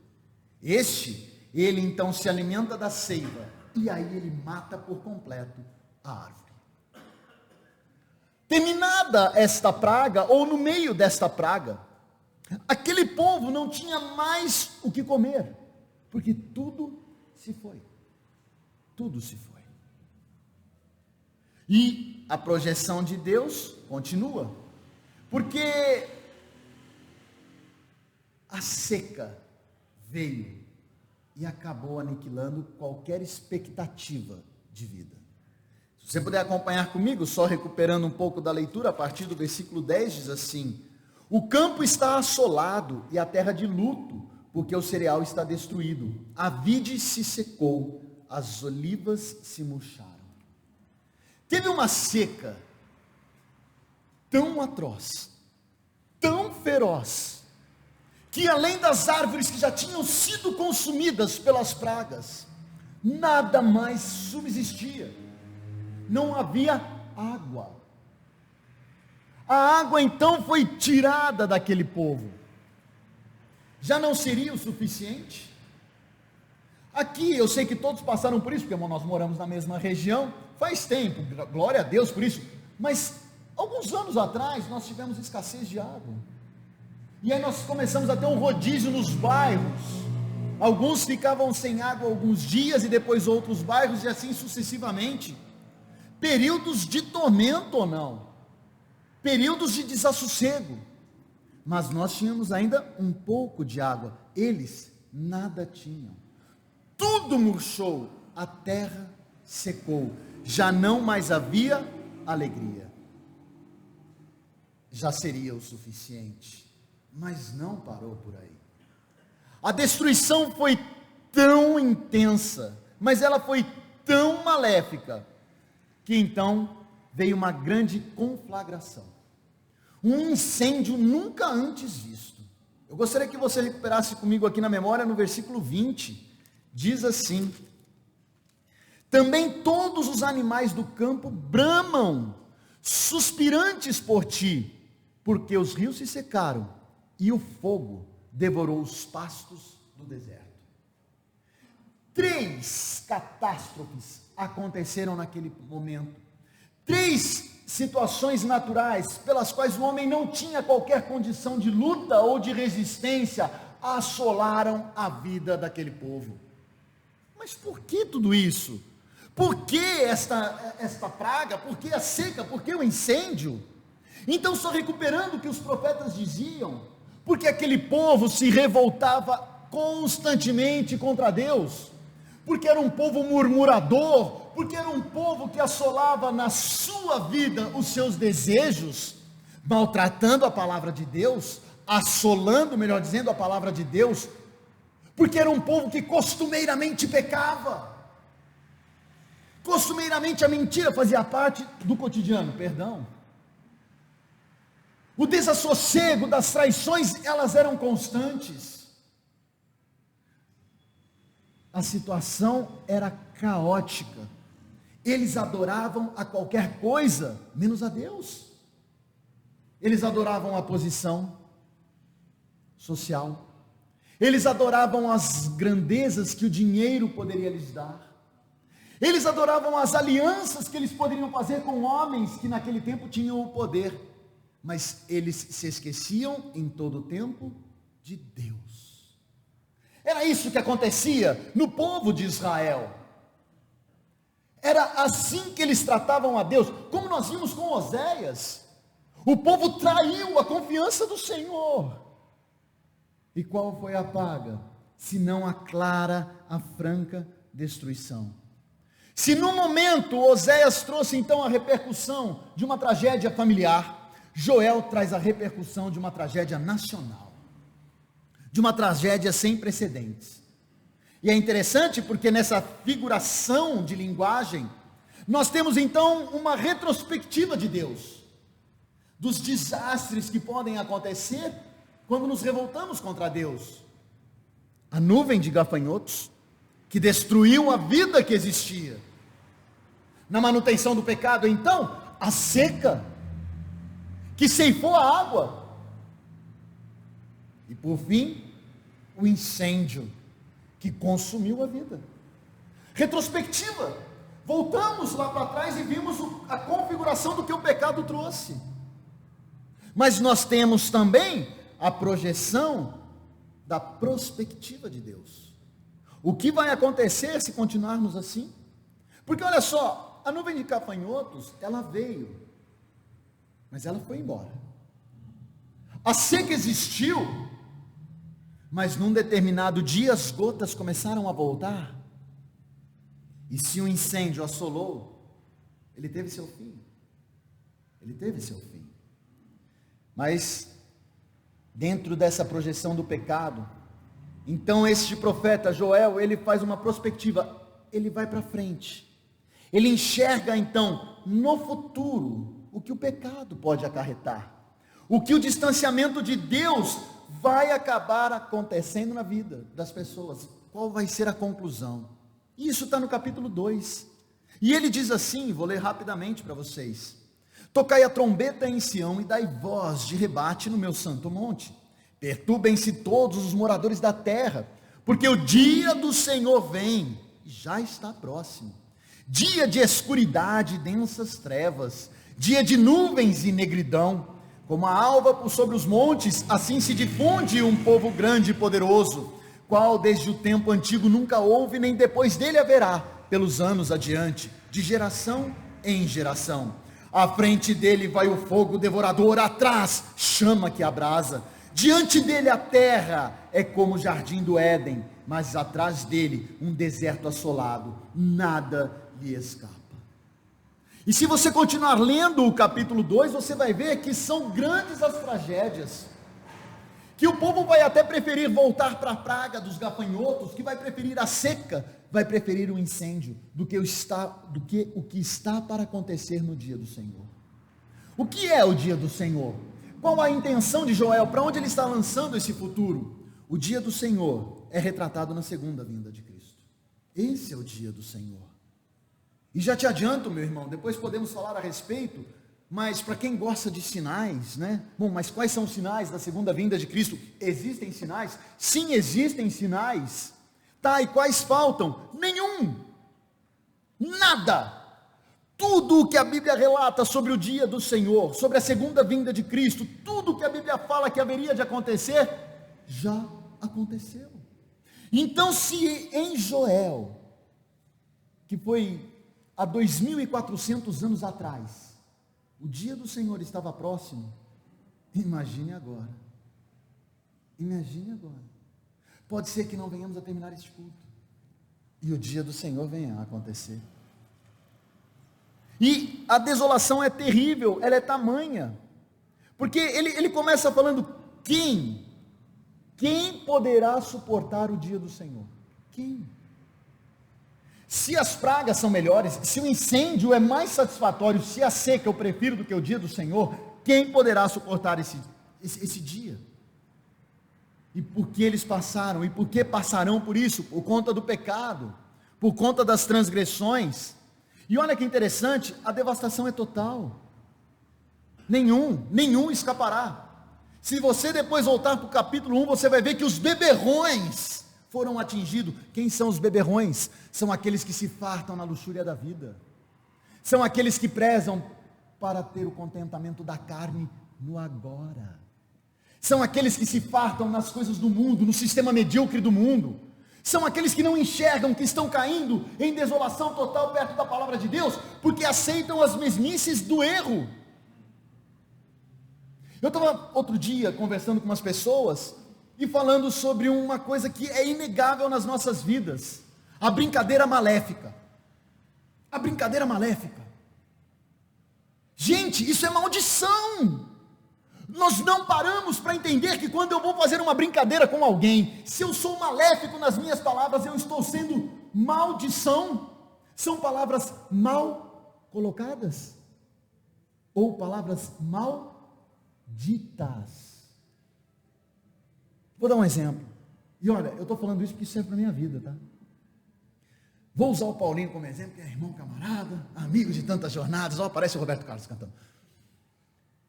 Ele então se alimenta da seiva, e aí ele mata por completo a árvore. Terminada esta praga, ou no meio desta praga, aquele povo não tinha mais o que comer, porque tudo se foi. Tudo se foi. E a projeção de Deus continua, porque a seca veio e acabou aniquilando qualquer expectativa de vida. Se você puder acompanhar comigo, só recuperando um pouco da leitura, a partir do versículo 10 diz assim: o campo está assolado e a terra de luto, porque o cereal está destruído, a vide se secou, as olivas se murcharam. Teve uma seca tão atroz, tão feroz, que além das árvores que já tinham sido consumidas pelas pragas, nada mais subsistia. Não havia água. A água então foi tirada daquele povo. Já não seria o suficiente? Aqui eu sei que todos passaram por isso, porque nós moramos na mesma região, faz tempo, glória a Deus por isso, mas alguns anos atrás nós tivemos escassez de água. E aí nós começamos a ter um rodízio nos bairros. Alguns ficavam sem água alguns dias e depois outros bairros, e assim sucessivamente. Períodos de tormento ou não, períodos de desassossego, mas nós tínhamos ainda um pouco de água, eles nada tinham. Tudo murchou, a terra secou, já não mais havia alegria. Já seria o suficiente, mas não parou por aí. A destruição foi tão intensa, mas ela foi tão maléfica, que então veio uma grande conflagração, um incêndio nunca antes visto. Eu gostaria que você recuperasse comigo aqui na memória, no versículo 20, diz assim: também todos os animais do campo bramam, suspirantes por ti, porque os rios se secaram, e o fogo devorou os pastos do deserto. 3 catástrofes aconteceram naquele momento, 3 situações naturais, pelas quais o homem não tinha qualquer condição de luta ou de resistência, assolaram a vida daquele povo. Mas por que tudo isso? Por que esta praga? Por que a seca? Por que o incêndio? Então, só recuperando o que os profetas diziam, porque aquele povo se revoltava constantemente contra Deus, porque era um povo murmurador, porque era um povo que assolava na sua vida os seus desejos, maltratando a palavra de Deus, assolando, melhor dizendo, a palavra de Deus, porque era um povo que costumeiramente pecava, costumeiramente a mentira fazia parte do cotidiano, o desassossego das traições, elas eram constantes, a situação era caótica, eles adoravam a qualquer coisa, menos a Deus. Eles adoravam a posição social, eles adoravam as grandezas que o dinheiro poderia lhes dar, eles adoravam as alianças que eles poderiam fazer com homens que naquele tempo tinham o poder, mas eles se esqueciam em todo o tempo de Deus. Era isso que acontecia no povo de Israel. Era assim que eles tratavam a Deus, como nós vimos com Oséias. O povo traiu a confiança do Senhor. E qual foi a paga? Senão a clara, a franca destruição. Se no momento Oséias trouxe então a repercussão de uma tragédia familiar, Joel traz a repercussão de uma tragédia nacional, de uma tragédia sem precedentes. E é interessante porque nessa figuração de linguagem, nós temos então uma retrospectiva de Deus, dos desastres que podem acontecer quando nos revoltamos contra Deus. A nuvem de gafanhotos, que destruiu a vida que existia. Na manutenção do pecado, então, a seca, que ceifou a água. E por fim, o incêndio, que consumiu a vida. Retrospectiva. Voltamos lá para trás e vimos a configuração do que o pecado trouxe. Mas nós temos também a projeção da prospectiva de Deus. O que vai acontecer se continuarmos assim? Porque olha só, a nuvem de gafanhotos, ela veio, mas ela foi embora. A seca existiu, mas num determinado dia as gotas começaram a voltar. E se o incêndio assolou, ele teve seu fim. Ele teve seu fim. Mas dentro dessa projeção do pecado, então este profeta Joel, ele faz uma prospectiva, ele vai para frente, ele enxerga então no futuro o que o pecado pode acarretar, o que o distanciamento de Deus vai acabar acontecendo na vida das pessoas, qual vai ser a conclusão. Isso está no capítulo 2, e ele diz assim, vou ler rapidamente para vocês: tocai a trombeta em Sião e dai voz de rebate no meu santo monte. Perturbem-se todos os moradores da terra, porque o dia do Senhor vem, e já está próximo. Dia de escuridade e densas trevas, dia de nuvens e negridão. Como a alva por sobre os montes, assim se difunde um povo grande e poderoso, qual desde o tempo antigo nunca houve, nem depois dele haverá, pelos anos adiante, de geração em geração. À frente dele vai o fogo devorador, atrás chama que abrasa. Diante dele a terra é como o jardim do Éden, mas atrás dele um deserto assolado, nada lhe escapa. E se você continuar lendo o capítulo 2, você vai ver que são grandes as tragédias, que o povo vai até preferir voltar para a praga dos gafanhotos, que vai preferir a seca, vai preferir o incêndio, do que o que está para acontecer no dia do Senhor. O que é o dia do Senhor? Qual a intenção de Joel? Para onde ele está lançando esse futuro? O dia do Senhor é retratado na segunda vinda de Cristo. Esse é o dia do Senhor. E já te adianto, meu irmão, depois podemos falar a respeito, mas para quem gosta de sinais, né? Bom, mas quais são os sinais da segunda vinda de Cristo? Existem sinais? Sim, existem sinais. Tá, e quais faltam? Nenhum. Nada. Tudo o que a Bíblia relata sobre o dia do Senhor, sobre a segunda vinda de Cristo, tudo o que a Bíblia fala que haveria de acontecer, já aconteceu. Então, se em Joel, que foi há 2.400 anos atrás, o dia do Senhor estava próximo, imagine agora. Imagine agora. Pode ser que não venhamos a terminar este culto, e o dia do Senhor venha a acontecer. E a desolação é terrível, ela é tamanha, porque ele começa falando, quem poderá suportar o dia do Senhor? Quem? Se as pragas são melhores, se o incêndio é mais satisfatório, se a seca eu prefiro do que o dia do Senhor, quem poderá suportar esse dia? E por que eles passaram, e por que passarão por isso? Por conta do pecado, por conta das transgressões. E olha que interessante, a devastação é total, nenhum escapará. Se você depois voltar para o capítulo 1, você vai ver que os beberrões foram atingidos. Quem são os beberrões? São aqueles que se fartam na luxúria da vida, são aqueles que prezam para ter o contentamento da carne no agora, são aqueles que se fartam nas coisas do mundo, no sistema medíocre do mundo, são aqueles que não enxergam que estão caindo em desolação total perto da palavra de Deus, porque aceitam as mesmices do erro. Eu estava outro dia conversando com umas pessoas e falando sobre uma coisa que é inegável nas nossas vidas, a brincadeira maléfica. a brincadeira maléfica. Gente, isso é maldição. Nós não paramos para entender que quando eu vou fazer uma brincadeira com alguém, se eu sou maléfico nas minhas palavras, eu estou sendo maldição. São palavras mal colocadas ou palavras malditas. Vou dar um exemplo. E olha, eu estou falando isso porque isso serve para a minha vida, tá? Vou usar o Paulinho como exemplo, que é irmão, camarada, amigo de tantas jornadas. Ó, aparece o Roberto Carlos cantando.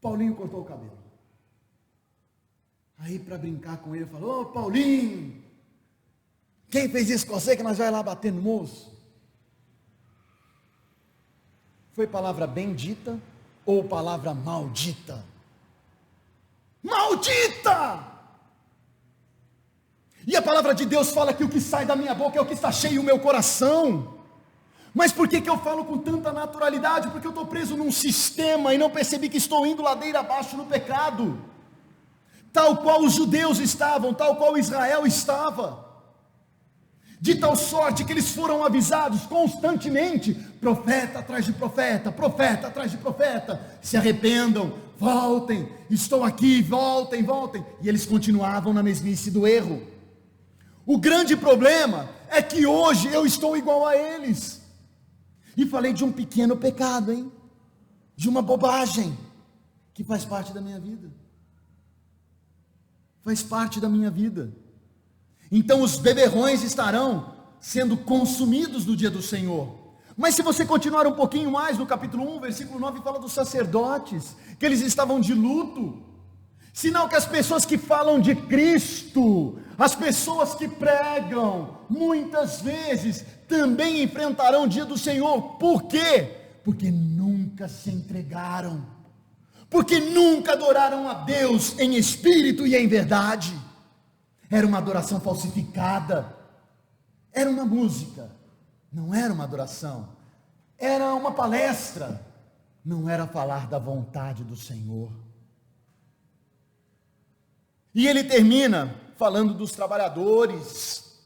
Paulinho cortou o cabelo. Aí, para brincar com ele, falou: ô Paulinho, quem fez isso com você que nós vai lá bater no moço? Foi palavra bendita ou palavra maldita? Maldita! E a palavra de Deus fala que o que sai da minha boca é o que está cheio o meu coração. Mas por que eu falo com tanta naturalidade? Porque eu estou preso num sistema e não percebi que estou indo ladeira abaixo no pecado, tal qual os judeus estavam, tal qual Israel estava, de tal sorte que eles foram avisados constantemente, profeta atrás de profeta, profeta atrás de profeta, se arrependam, voltem, estou aqui, voltem, voltem, e eles continuavam na mesmice do erro. O grande problema é que hoje eu estou igual a eles, e falei de um pequeno pecado, hein? De uma bobagem, que faz parte da minha vida, faz parte da minha vida. Então os beberrões estarão sendo consumidos no dia do Senhor. Mas se você continuar um pouquinho mais, no capítulo 1, versículo 9, fala dos sacerdotes, que eles estavam de luto, sinal que as pessoas que falam de Cristo, as pessoas que pregam, muitas vezes também enfrentarão o dia do Senhor. Por quê? Porque nunca se entregaram, porque nunca adoraram a Deus em espírito e em verdade. Era uma adoração falsificada, era uma música, não era uma adoração, era uma palestra, não era falar da vontade do Senhor. E ele termina falando dos trabalhadores,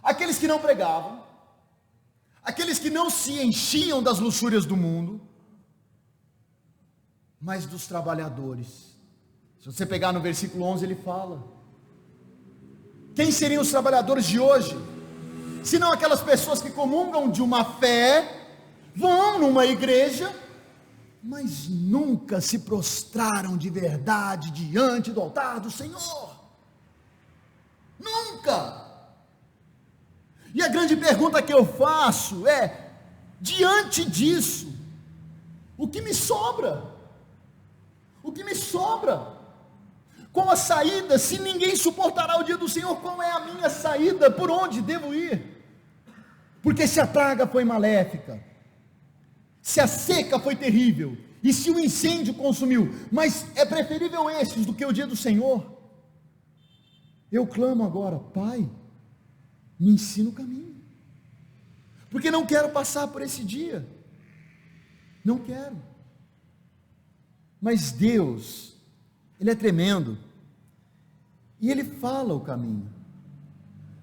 aqueles que não pregavam, aqueles que não se enchiam das luxúrias do mundo, mas dos trabalhadores. Se você pegar no versículo 11, ele fala: quem seriam os trabalhadores de hoje? Senão aquelas pessoas que comungam de uma fé, vão numa igreja, mas nunca se prostraram de verdade diante do altar do Senhor. Nunca. E a grande pergunta que eu faço é: diante disso, o que me sobra? O que me sobra? Qual a saída? Se ninguém suportará o dia do Senhor, qual é a minha saída? Por onde devo ir? Porque se a praga foi maléfica, se a seca foi terrível, e se o incêndio consumiu, mas é preferível esses do que o dia do Senhor, eu clamo agora: Pai, me ensina o caminho, porque não quero passar por esse dia, não quero. Mas Deus, Ele é tremendo, e Ele fala o caminho.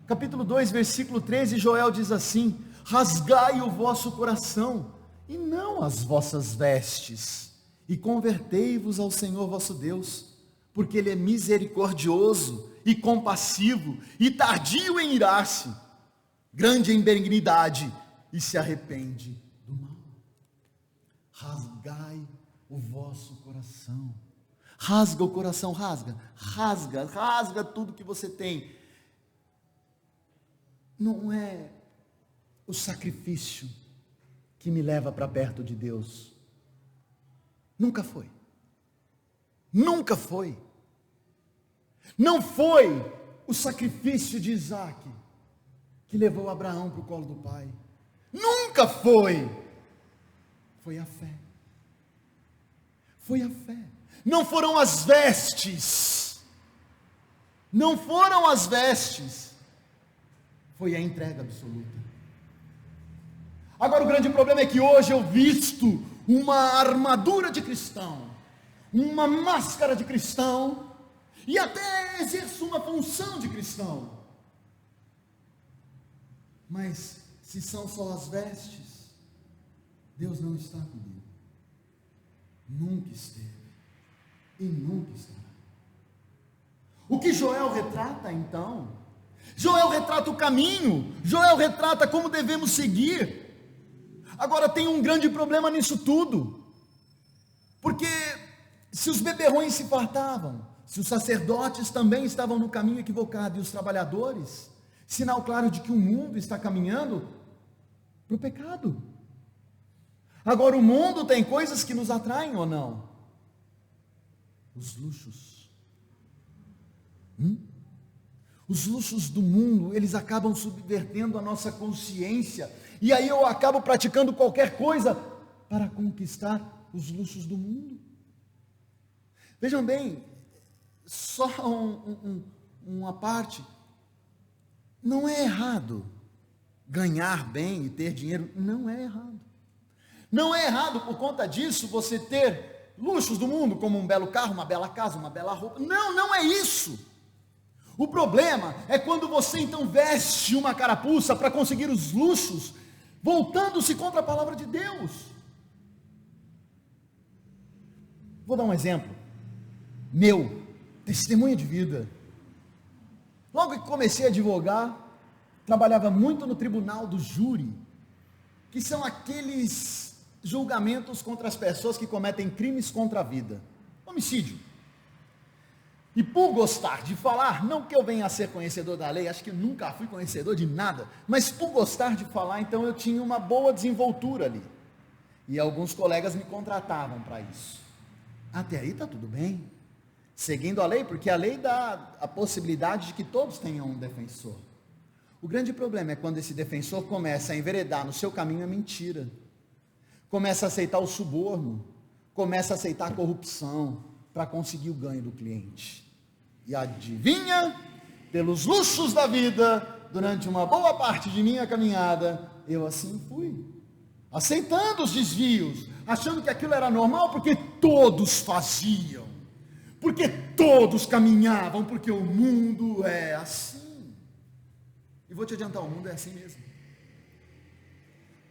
Capítulo 2, versículo 13, Joel diz assim: rasgai o vosso coração, e não as vossas vestes, e convertei-vos ao Senhor vosso Deus, porque Ele é misericordioso e compassivo, e tardio em irar-se, grande em benignidade, e se arrepende do mal. Rasgai o vosso coração. Rasga o coração, rasga tudo que você tem. Não é o sacrifício que me leva para perto de Deus. Nunca foi. Nunca foi. Não foi o sacrifício de Isaac que levou Abraão para o colo do pai. Nunca foi. Foi a fé. Foi a fé. Não foram as vestes. Não foram as vestes. Foi a entrega absoluta. Agora o grande problema é que hoje eu visto uma armadura de cristão, uma máscara de cristão, e até exerço uma função de cristão. Mas se são só as vestes, Deus não está comigo. Nunca esteve e nunca estará. O que Joel retrata então? Joel retrata o caminho, Joel retrata como devemos seguir. Agora tem um grande problema nisso tudo, porque se os beberrões se fartavam, se os sacerdotes também estavam no caminho equivocado e os trabalhadores, sinal claro de que o mundo está caminhando para o pecado. Agora o mundo tem coisas que nos atraem ou não? Os luxos. Os luxos do mundo, eles acabam subvertendo a nossa consciência, e aí eu acabo praticando qualquer coisa para conquistar os luxos do mundo. Vejam bem, só uma parte, não é errado ganhar bem e ter dinheiro, não é errado. Não é errado por conta disso você ter luxos do mundo, como um belo carro, uma bela casa, uma bela roupa. Não, não é isso. O problema é quando você então veste uma carapuça para conseguir os luxos, voltando-se contra a palavra de Deus. Vou dar um exemplo, meu testemunho de vida. Logo que comecei a advogar, trabalhava muito no tribunal do júri, que são aqueles julgamentos contra as pessoas que cometem crimes contra a vida, homicídio. E por gostar de falar, não que eu venha a ser conhecedor da lei, acho que nunca fui conhecedor de nada, mas por gostar de falar, então eu tinha uma boa desenvoltura ali, e alguns colegas me contratavam para isso. Até aí está tudo bem, seguindo a lei, porque a lei dá a possibilidade de que todos tenham um defensor. O grande problema é quando esse defensor começa a enveredar no seu caminho a mentira, começa a aceitar o suborno, começa a aceitar a corrupção, para conseguir o ganho do cliente. E adivinha, pelos luxos da vida, durante uma boa parte de minha caminhada, eu assim fui, aceitando os desvios, achando que aquilo era normal, porque todos faziam, porque todos caminhavam, porque o mundo é assim. E vou te adiantar, o mundo é assim mesmo.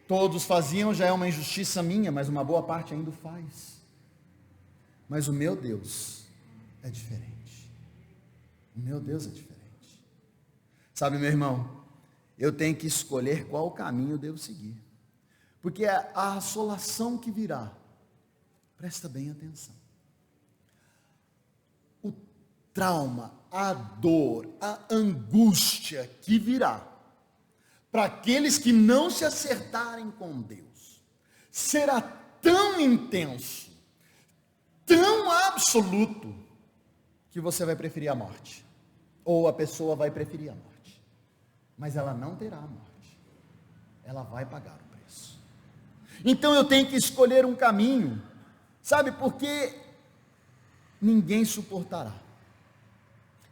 Todos faziam, já é uma injustiça minha, mas uma boa parte ainda o faz. Mas o meu Deus é diferente. O meu Deus é diferente. Sabe, meu irmão, eu tenho que escolher qual caminho eu devo seguir. Porque a assolação que virá, presta bem atenção. O trauma, a dor, a angústia que virá, para aqueles que não se acertarem com Deus, será tão intenso, tão absoluto, que você vai preferir a morte, ou a pessoa vai preferir a morte, mas ela não terá a morte, ela vai pagar o preço. Então eu tenho que escolher um caminho, sabe, porque ninguém suportará.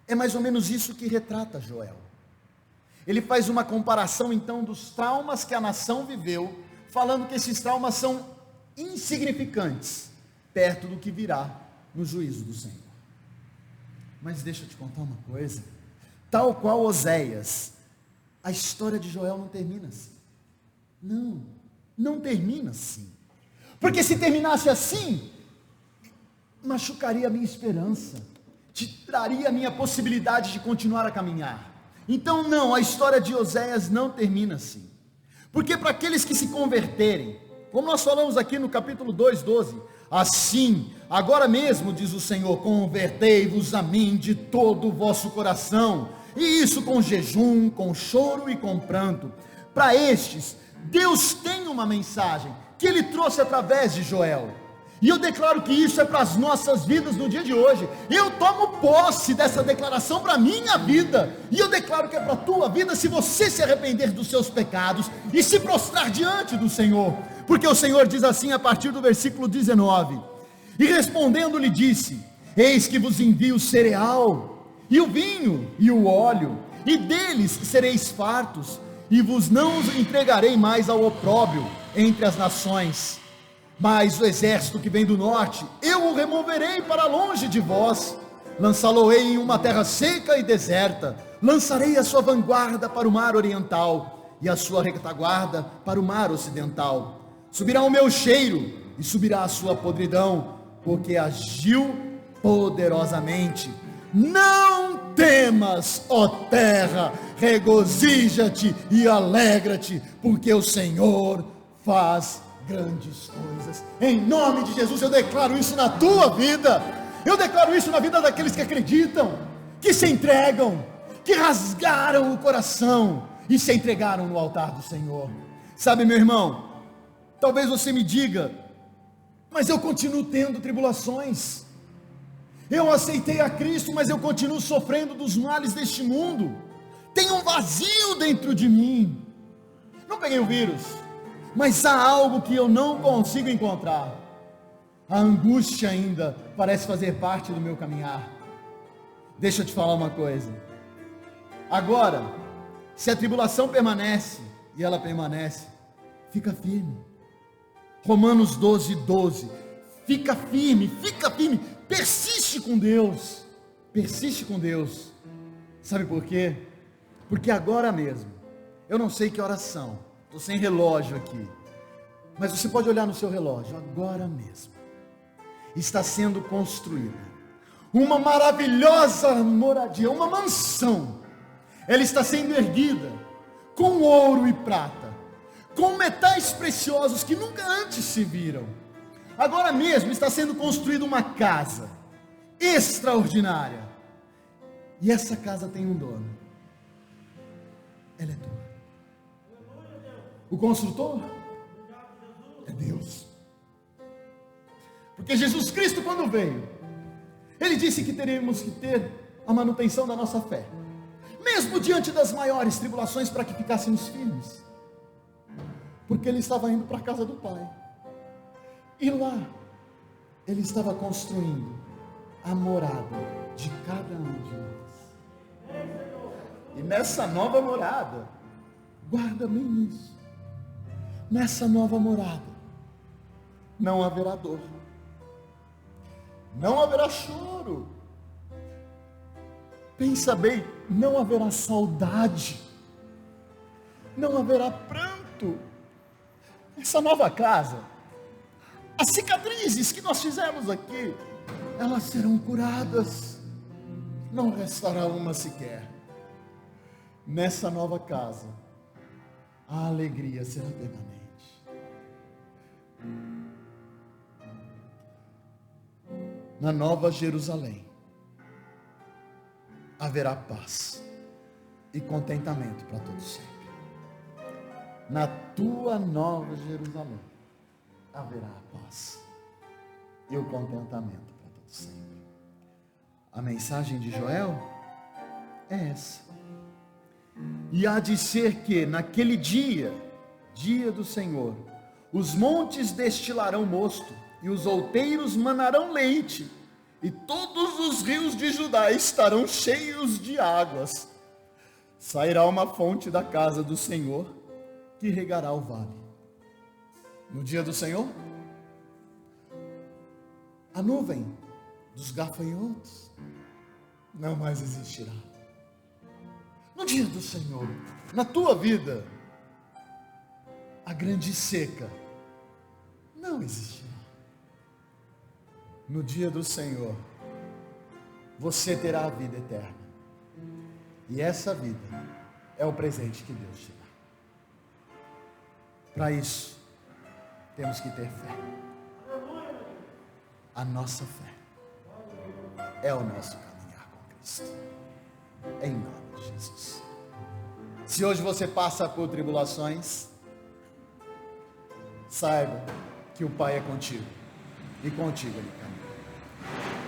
É mais ou menos isso que retrata Joel. Ele faz uma comparação então dos traumas que a nação viveu, falando que esses traumas são insignificantes, perto do que virá no juízo do Senhor. Mas deixa eu te contar uma coisa, tal qual Oséias, a história de Joel não termina assim. Não termina assim, porque se terminasse assim, machucaria a minha esperança, tiraria a minha possibilidade de continuar a caminhar. Então não, a história de Oséias não termina assim, porque para aqueles que se converterem, como nós falamos aqui no capítulo 2:12, assim, agora mesmo, diz o Senhor, convertei-vos a mim de todo o vosso coração, e isso com jejum, com choro e com pranto. Para estes, Deus tem uma mensagem, que Ele trouxe através de Joel, e eu declaro que isso é para as nossas vidas no dia de hoje. Eu tomo posse dessa declaração para a minha vida, e eu declaro que é para a tua vida, se você se arrepender dos seus pecados, e se prostrar diante do Senhor, porque o Senhor diz assim a partir do versículo 19, e respondendo lhe disse, eis que vos envio o cereal, e o vinho, e o óleo, e deles sereis fartos, e vos não os entregarei mais ao opróbrio entre as nações, mas o exército que vem do norte, eu o removerei para longe de vós, lançá-lo-ei em uma terra seca e deserta, lançarei a sua vanguarda para o mar oriental, e a sua retaguarda para o mar ocidental, Subirá o meu cheiro e subirá a sua podridão, porque agiu poderosamente. Não temas, ó terra, regozija-te e alegra-te, porque o Senhor faz grandes coisas. Em nome de Jesus eu declaro isso na tua vida. Eu declaro isso na vida daqueles que acreditam, que se entregam, que rasgaram o coração e se entregaram no altar do Senhor. Sabe, meu irmão, talvez você me diga: mas eu continuo tendo tribulações. Eu aceitei a Cristo, mas eu continuo sofrendo dos males deste mundo. Tem um vazio dentro de mim. Não peguei o vírus, mas há algo que eu não consigo encontrar. A angústia ainda parece fazer parte do meu caminhar. Deixa eu te falar uma coisa. Agora, se a tribulação permanece, e ela permanece, fica firme. Romanos 12:12. Fica firme, persiste com Deus. Persiste com Deus. Sabe por quê? Porque agora mesmo, eu não sei que horas são, estou sem relógio aqui, mas você pode olhar no seu relógio, agora mesmo está sendo construída uma maravilhosa moradia, uma mansão. Ela está sendo erguida com ouro e prata, com metais preciosos que nunca antes se viram. Agora mesmo está sendo construída uma casa extraordinária, e essa casa tem um dono. Ela é tua. O construtor é Deus. Porque Jesus Cristo, quando veio, Ele disse que teríamos que ter a manutenção da nossa fé, mesmo diante das maiores tribulações, para que ficássemos firmes. Porque Ele estava indo para a casa do Pai, e lá Ele estava construindo a morada de cada um de nós. E nessa nova morada, guarda bem isso, nessa nova morada não haverá dor, não haverá choro, pensa bem, não haverá saudade, não haverá pranto. Essa nova casa, as cicatrizes que nós fizemos aqui, elas serão curadas, não restará uma sequer. Nessa nova casa, a alegria será permanente. Na Nova Jerusalém, haverá paz e contentamento para todos sempre. Na tua Nova Jerusalém, haverá a paz e o contentamento para todos sempre. A mensagem de Joel é essa. E há de ser que naquele dia, dia do Senhor, os montes destilarão mosto, e os outeiros manarão leite, e todos os rios de Judá estarão cheios de águas. Sairá uma fonte da casa do Senhor, que regará o vale. No dia do Senhor, a nuvem dos gafanhotos não mais existirá. No dia do Senhor, na tua vida, a grande seca não existirá. No dia do Senhor, você terá a vida eterna. E essa vida é o presente que Deus te dá. Para isso, temos que ter fé. A nossa fé é o nosso caminhar com Cristo. Em nome de Jesus. Se hoje você passa por tribulações, saiba que o Pai é contigo, e contigo Ele caminha.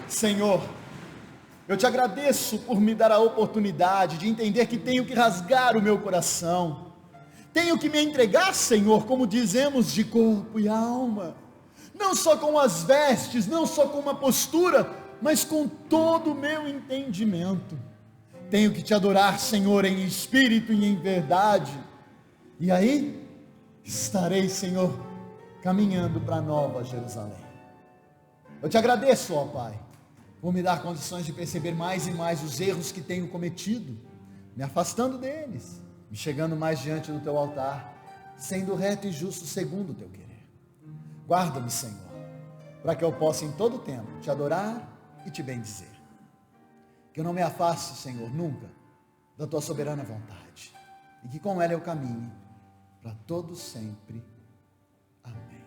Senhor, eu te agradeço por me dar a oportunidade de entender que tenho que rasgar o meu coração, tenho que me entregar, Senhor, como dizemos, de corpo e alma, não só com as vestes, não só com uma postura, mas com todo o meu entendimento. Tenho que te adorar, Senhor, em espírito e em verdade, e aí estarei, Senhor, caminhando para a Nova Jerusalém. Eu te agradeço, ó Pai, por me dar condições de perceber mais e mais os erros que tenho cometido, me afastando deles, me chegando mais diante do teu altar, sendo reto e justo segundo o teu querer. Guarda-me, Senhor, para que eu possa em todo tempo te adorar e te bendizer. Que eu não me afaste, Senhor, nunca da tua soberana vontade, e que com ela eu caminhe para todo sempre. Amém.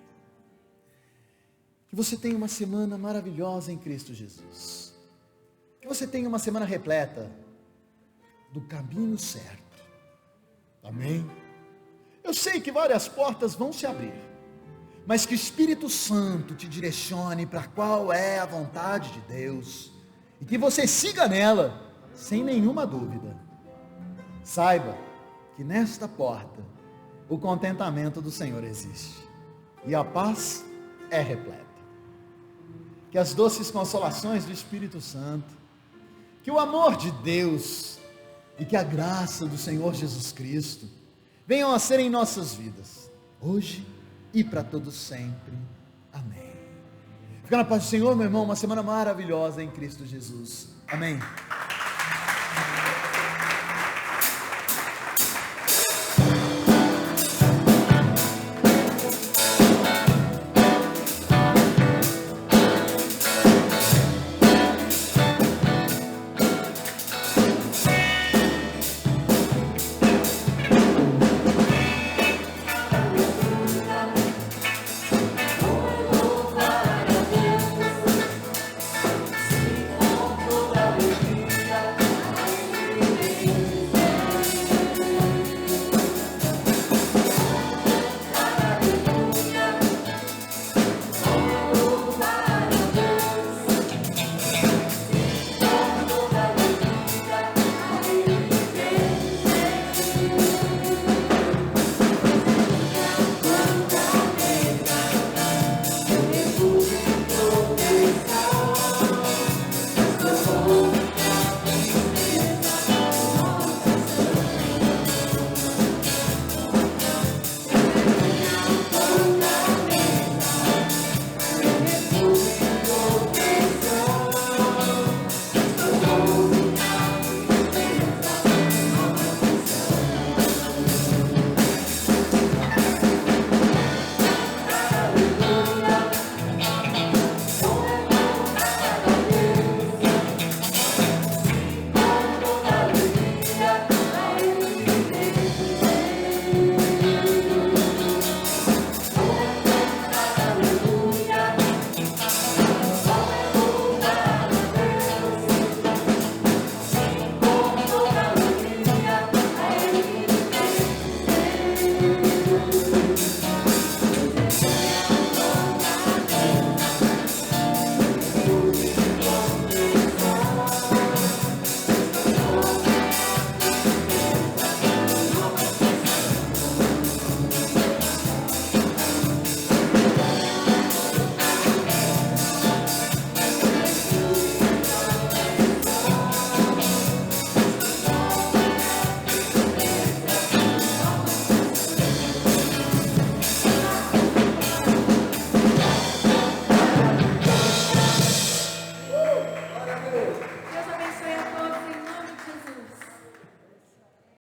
Que você tenha uma semana maravilhosa em Cristo Jesus. Que você tenha uma semana repleta do caminho certo. Amém. Eu sei que várias portas vão se abrir, mas que o Espírito Santo te direcione para qual é a vontade de Deus, e que você siga nela, sem nenhuma dúvida. Saiba que nesta porta, o contentamento do Senhor existe, e a paz é repleta. Que as doces consolações do Espírito Santo, que o amor de Deus, e que a graça do Senhor Jesus Cristo, venham a ser em nossas vidas, hoje e para todos sempre. Amém. Fica na paz do Senhor, meu irmão, uma semana maravilhosa em Cristo Jesus. Amém.